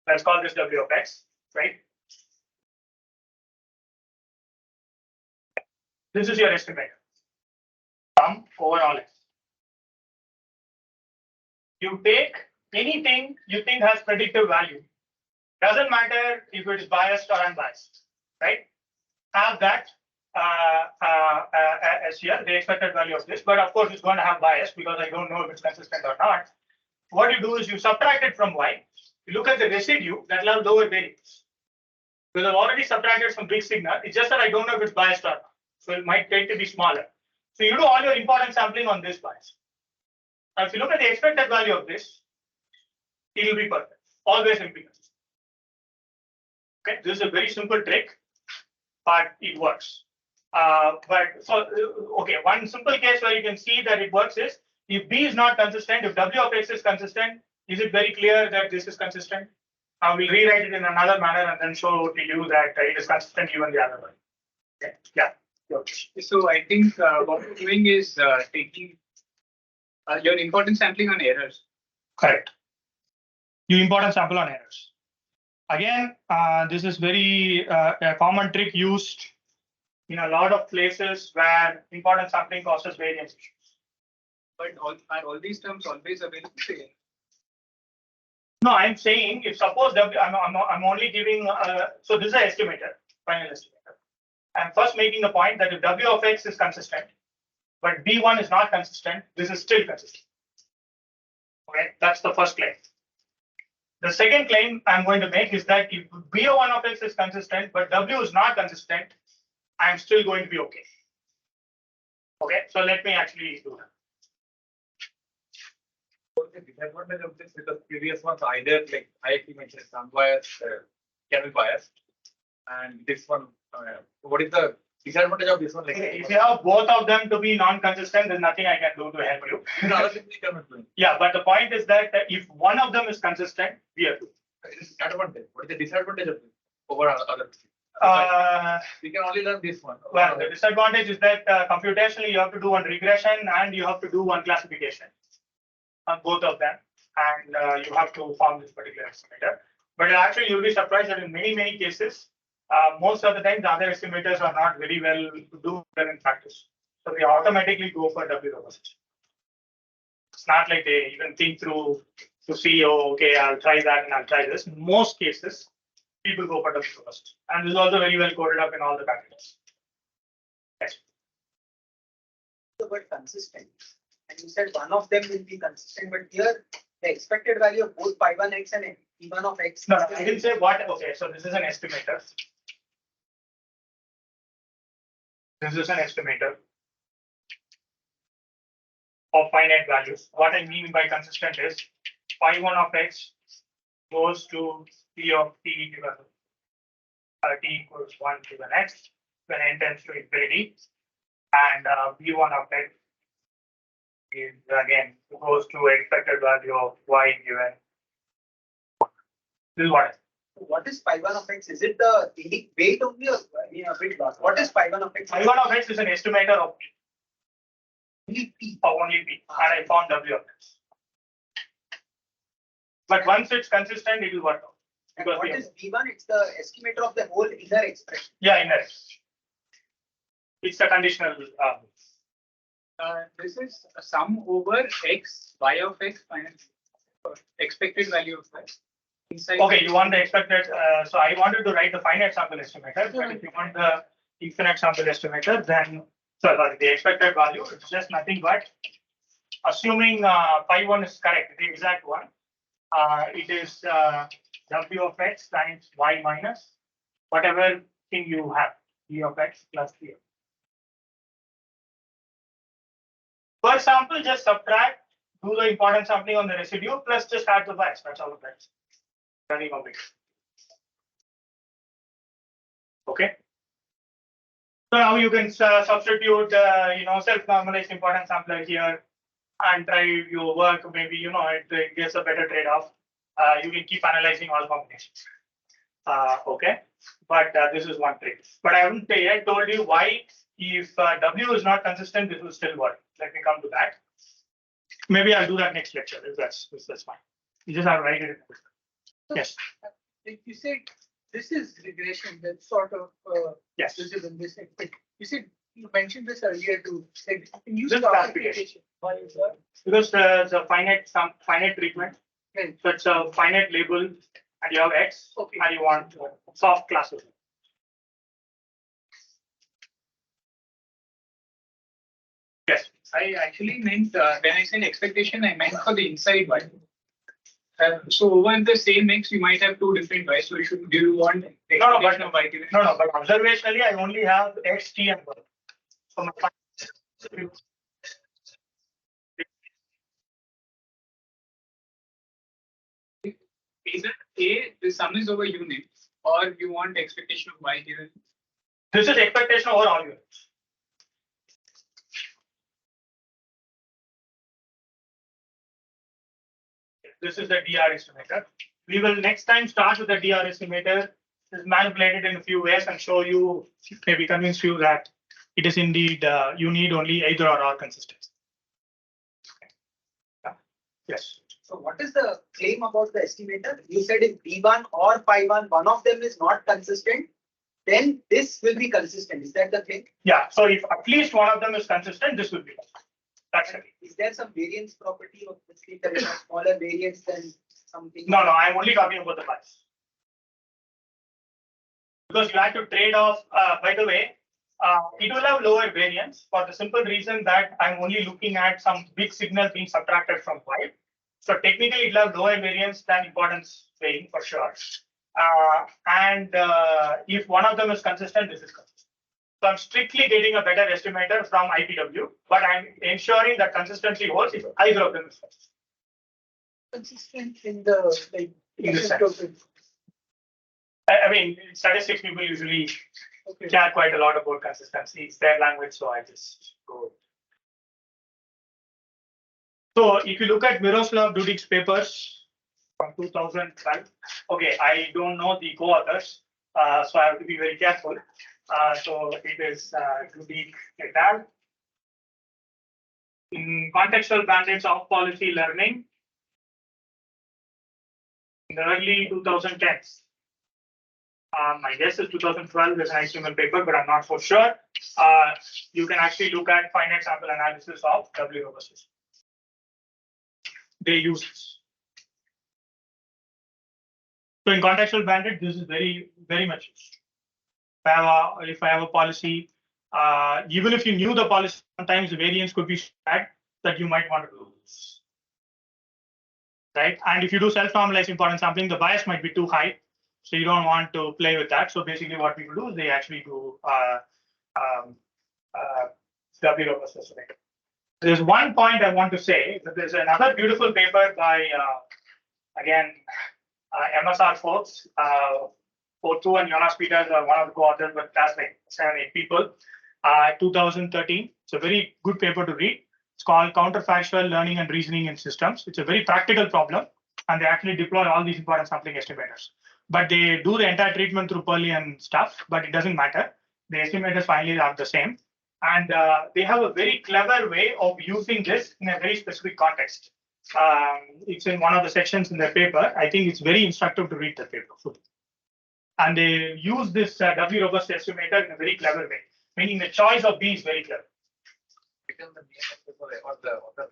Let's call this W of X, right? This is your estimator. Sum over all X. You take anything you think has predictive value. Doesn't matter if it is biased or unbiased, right? Have that as here, the expected value of this, but of course it's going to have bias because I don't know if it's consistent or not. What you do is you subtract it from y, you look at the residue that will have lower variance. Because I've already subtracted some big signal, it's just that I don't know if it's biased or not. So it might tend to be smaller. So you do all your important sampling on this bias. Now if you look at the expected value of this, it will be perfect, always will be consistent. Okay, this is a very simple trick, but it works. Okay, one simple case where you can see that it works is if B is not consistent, if W of X is consistent, is it very clear that this is consistent? I will rewrite it in another manner and then show to you that it is consistent even the other way. Okay. Yeah. So I think what we're doing is taking your importance sampling on errors. Correct. You important sample on errors. Again, this is very a common trick used in a lot of places where important sampling causes variance issues. But are all these terms always available? No, I'm saying if suppose I'm only giving so this is an estimator, final estimator. I'm first making the point that if W of X is consistent, but B1 is not consistent, this is still consistent. Okay, that's the first claim. The second claim I'm going to make is that if B1 of X is consistent, but W is not consistent, I'm still going to be okay. Okay, so let me actually do that. The disadvantage of this because previous ones either like IISc mentioned some bias can be biased, and this one, what is the disadvantage of this one? Like, If you have both of them to be non-consistent, there's nothing I can do to help you. Yeah, but the point is that if one of them is consistent, we are good. Advantage. What is the disadvantage of this over other? We can only learn this one. Well, the disadvantage is that computationally you have to do one regression and you have to do one classification on both of them, and you have to form this particular estimator. But actually, you'll be surprised that in many cases, most of the time the other estimators are not very well do well in practice. So they automatically go for W robust. It's not like they even think through to see, oh, okay, I'll try that and I'll try this. In most cases, people go for W robust, and this is also very well coded up in all the packages. Yes. The word consistent, and you said one of them will be consistent, but here the expected value of both pi1x and p1 of x. No, I didn't say what. Okay, so this is an estimator. This is an estimator of finite values. What I mean by consistent is pi1 of x goes to p of t given t equals 1 given x when n tends to infinity, and b1 of x is again goes to expected value of y given. This is what. What is pi1 of x? Is it the weight only or a bit lost? What is pi1 of x? Pi1 of x is an estimator of p. Only p. Only p, and I found w of x. But once it's consistent, it will work out. Because what is b1? It's the estimator of the whole inner expression. Yeah, inner. It's a conditional. This is a sum over x, y of x minus expected value of x. Okay, you want the expected. So I wanted to write the finite sample estimator, but if you want the infinite sample estimator, then sorry, the expected value, it's just nothing but assuming pi1 is correct, the exact one. It is w of x times y minus whatever thing you have, d of x plus d. Per sample, just subtract, do the important sampling on the residue, plus just add the bias. That's all of that. Okay. So now you can substitute, self-normalized important sampler here and try your work. Maybe it gives a better trade-off. You can keep analyzing all combinations. Okay, but this is one trick. But I haven't yet told you why. If W is not consistent, this will still work. Let me come to that. Maybe I'll do that next lecture if that's fine. You just have to write it. Yes. Like you said, this is regression. That's sort of yes. visible in this. You said you mentioned this earlier too. Like, use this classification. Why is that? Because there's a finite treatment. Right. So it's a finite label, and you have X, okay, and you want soft classes. Yes. I actually meant, when I said expectation, I meant for the inside one. So over in the same mix, you might have two different Y's. So do you want the No, expectation of Y given? No, but observationally, I only have X, T, and Y. So my Either A, the sum is over unit, or you want expectation of Y given. this is expectation over all units. This is the DR estimator. We will next time start with the DR estimator. Is manipulated in a few ways and show you, maybe convince you that it is indeed you need only either or consistency. Yes. So what is the claim about the estimator? You said if B1 or Phi1, one of them is not consistent, then this will be consistent. Is that the thing? Yeah. So if at least one of them is consistent, this will be consistent. That's it. Is there some variance property of this thing that is a smaller variance than something? No, I'm only talking about the bias. Because you have to trade off, by the way, it will have lower variance for the simple reason that I'm only looking at some big signal being subtracted from 5. So technically it will have lower variance than importance weighing for sure. If one of them is consistent, this is consistent. So I'm strictly getting a better estimator from IPW, but I'm ensuring that consistency holds if either of them is consistent. Consistent in the like In the sense sense. of it. I mean, statistics people usually care quite a lot about consistency. It's their language, so I just go. So if you look at Miroslav Dudik's papers from 2012, okay, I don't know the co-authors, so I have to be very careful. So it is Dudik et al. In contextual bandits of policy learning in the early 2010s. My guess is 2012 is an HTML paper, but I'm not for sure. You can actually look at finite sample analysis of Doubly robustness. They use this. So in contextual bandit, this is very, very much used. If I have a policy, even if you knew the policy, sometimes the variance could be bad that you might want to do this. Right? And if you do self-normalized importance sampling, the bias might be too high. So you don't want to play with that. So basically what people do is they actually do Doubly robustness. There's one point I want to say that there's another beautiful paper by, again, MSR folks, Potu and Jonas Peters are one of the co-authors, but that's like 7-8 people. 2013. It's a very good paper to read. It's called Counterfactual Learning and Reasoning in Systems. It's a very practical problem, and they actually deploy all these importance sampling estimators. But they do the entire treatment through Perley and stuff, but it doesn't matter. The estimators finally are the same. And they have a very clever way of using this in a very specific context. It's in one of the sections in their paper. I think it's very instructive to read the paper. And they use this Doubly robust estimator in a very clever way, meaning the choice of B is very clever. Become the name of the author.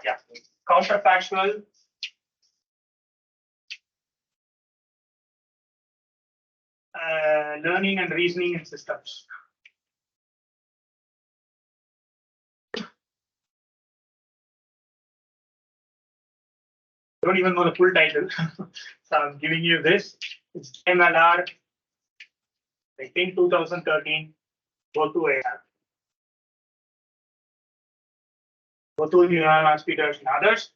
Yeah. Counterfactual learning and reasoning in systems. I don't even know the full title, so I'm giving you this. It's MLR, I think 2013. Go to AR. Go to Jonas Peters and others.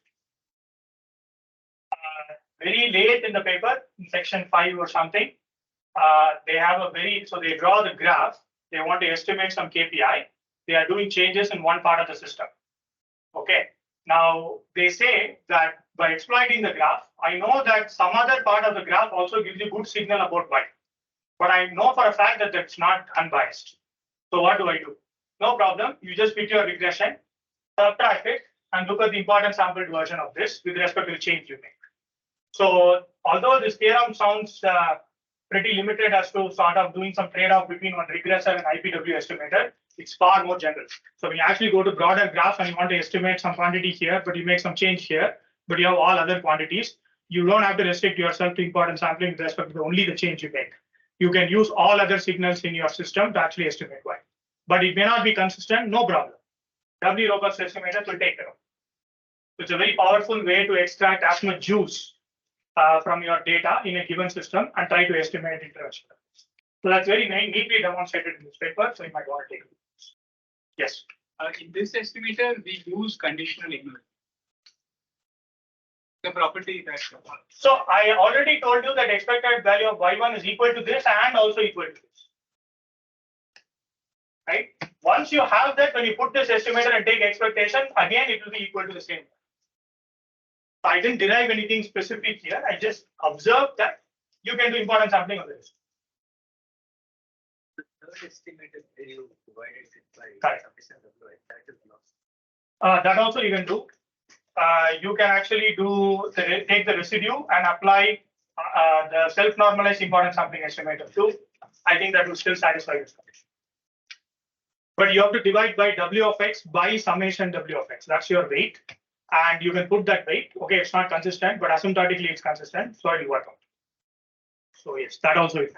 Very late in the paper, in section 5 or something, they have a so they draw the graph. They want to estimate some KPI. They are doing changes in one part of the system. Okay. Now they say that by exploiting the graph, I know that some other part of the graph also gives you good signal about Y. But I know for a fact that that's not unbiased. So what do I do? No problem. You just pick your regression, subtract it, and look at the importance sampled version of this with respect to the change you make. So although this theorem sounds pretty limited as to sort of doing some trade-off between one regressor and IPW estimator, it's far more general. So when you actually go to broader graph and you want to estimate some quantity here, but you make some change here, but you have all other quantities, you don't have to restrict yourself to importance sampling with respect to only the change you make. You can use all other signals in your system to actually estimate Y. But it may not be consistent, no problem. doubly robust estimators will take care of. So it's a very powerful way to extract as much juice from your data in a given system and try to estimate intervention. So that's very neatly demonstrated in this paper. So you might want to take it. Yes. In this estimator, we use conditional ignorance. The property that. So I already told you that expected value of y1 is equal to this and also equal to this. Right? Once you have that, when you put this estimator and take expectation, again it will be equal to the same. I didn't derive anything specific here. I just observed that you can do importance sampling on this. The third estimate is where you divided it by Correct. sufficient W, that is lost. That also you can do. You can actually do take the residue and apply the self-normalized importance sampling estimator too. I think that will still satisfy this condition. But you have to divide by W of X by summation W of X. That's your weight. And you can put that weight. Okay, it's not consistent, but asymptotically it's consistent. So it will work out. So yes, that also is.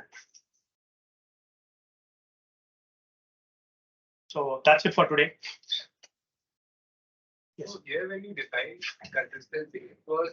So that's it for today. Yes. So here when you define consistency, it was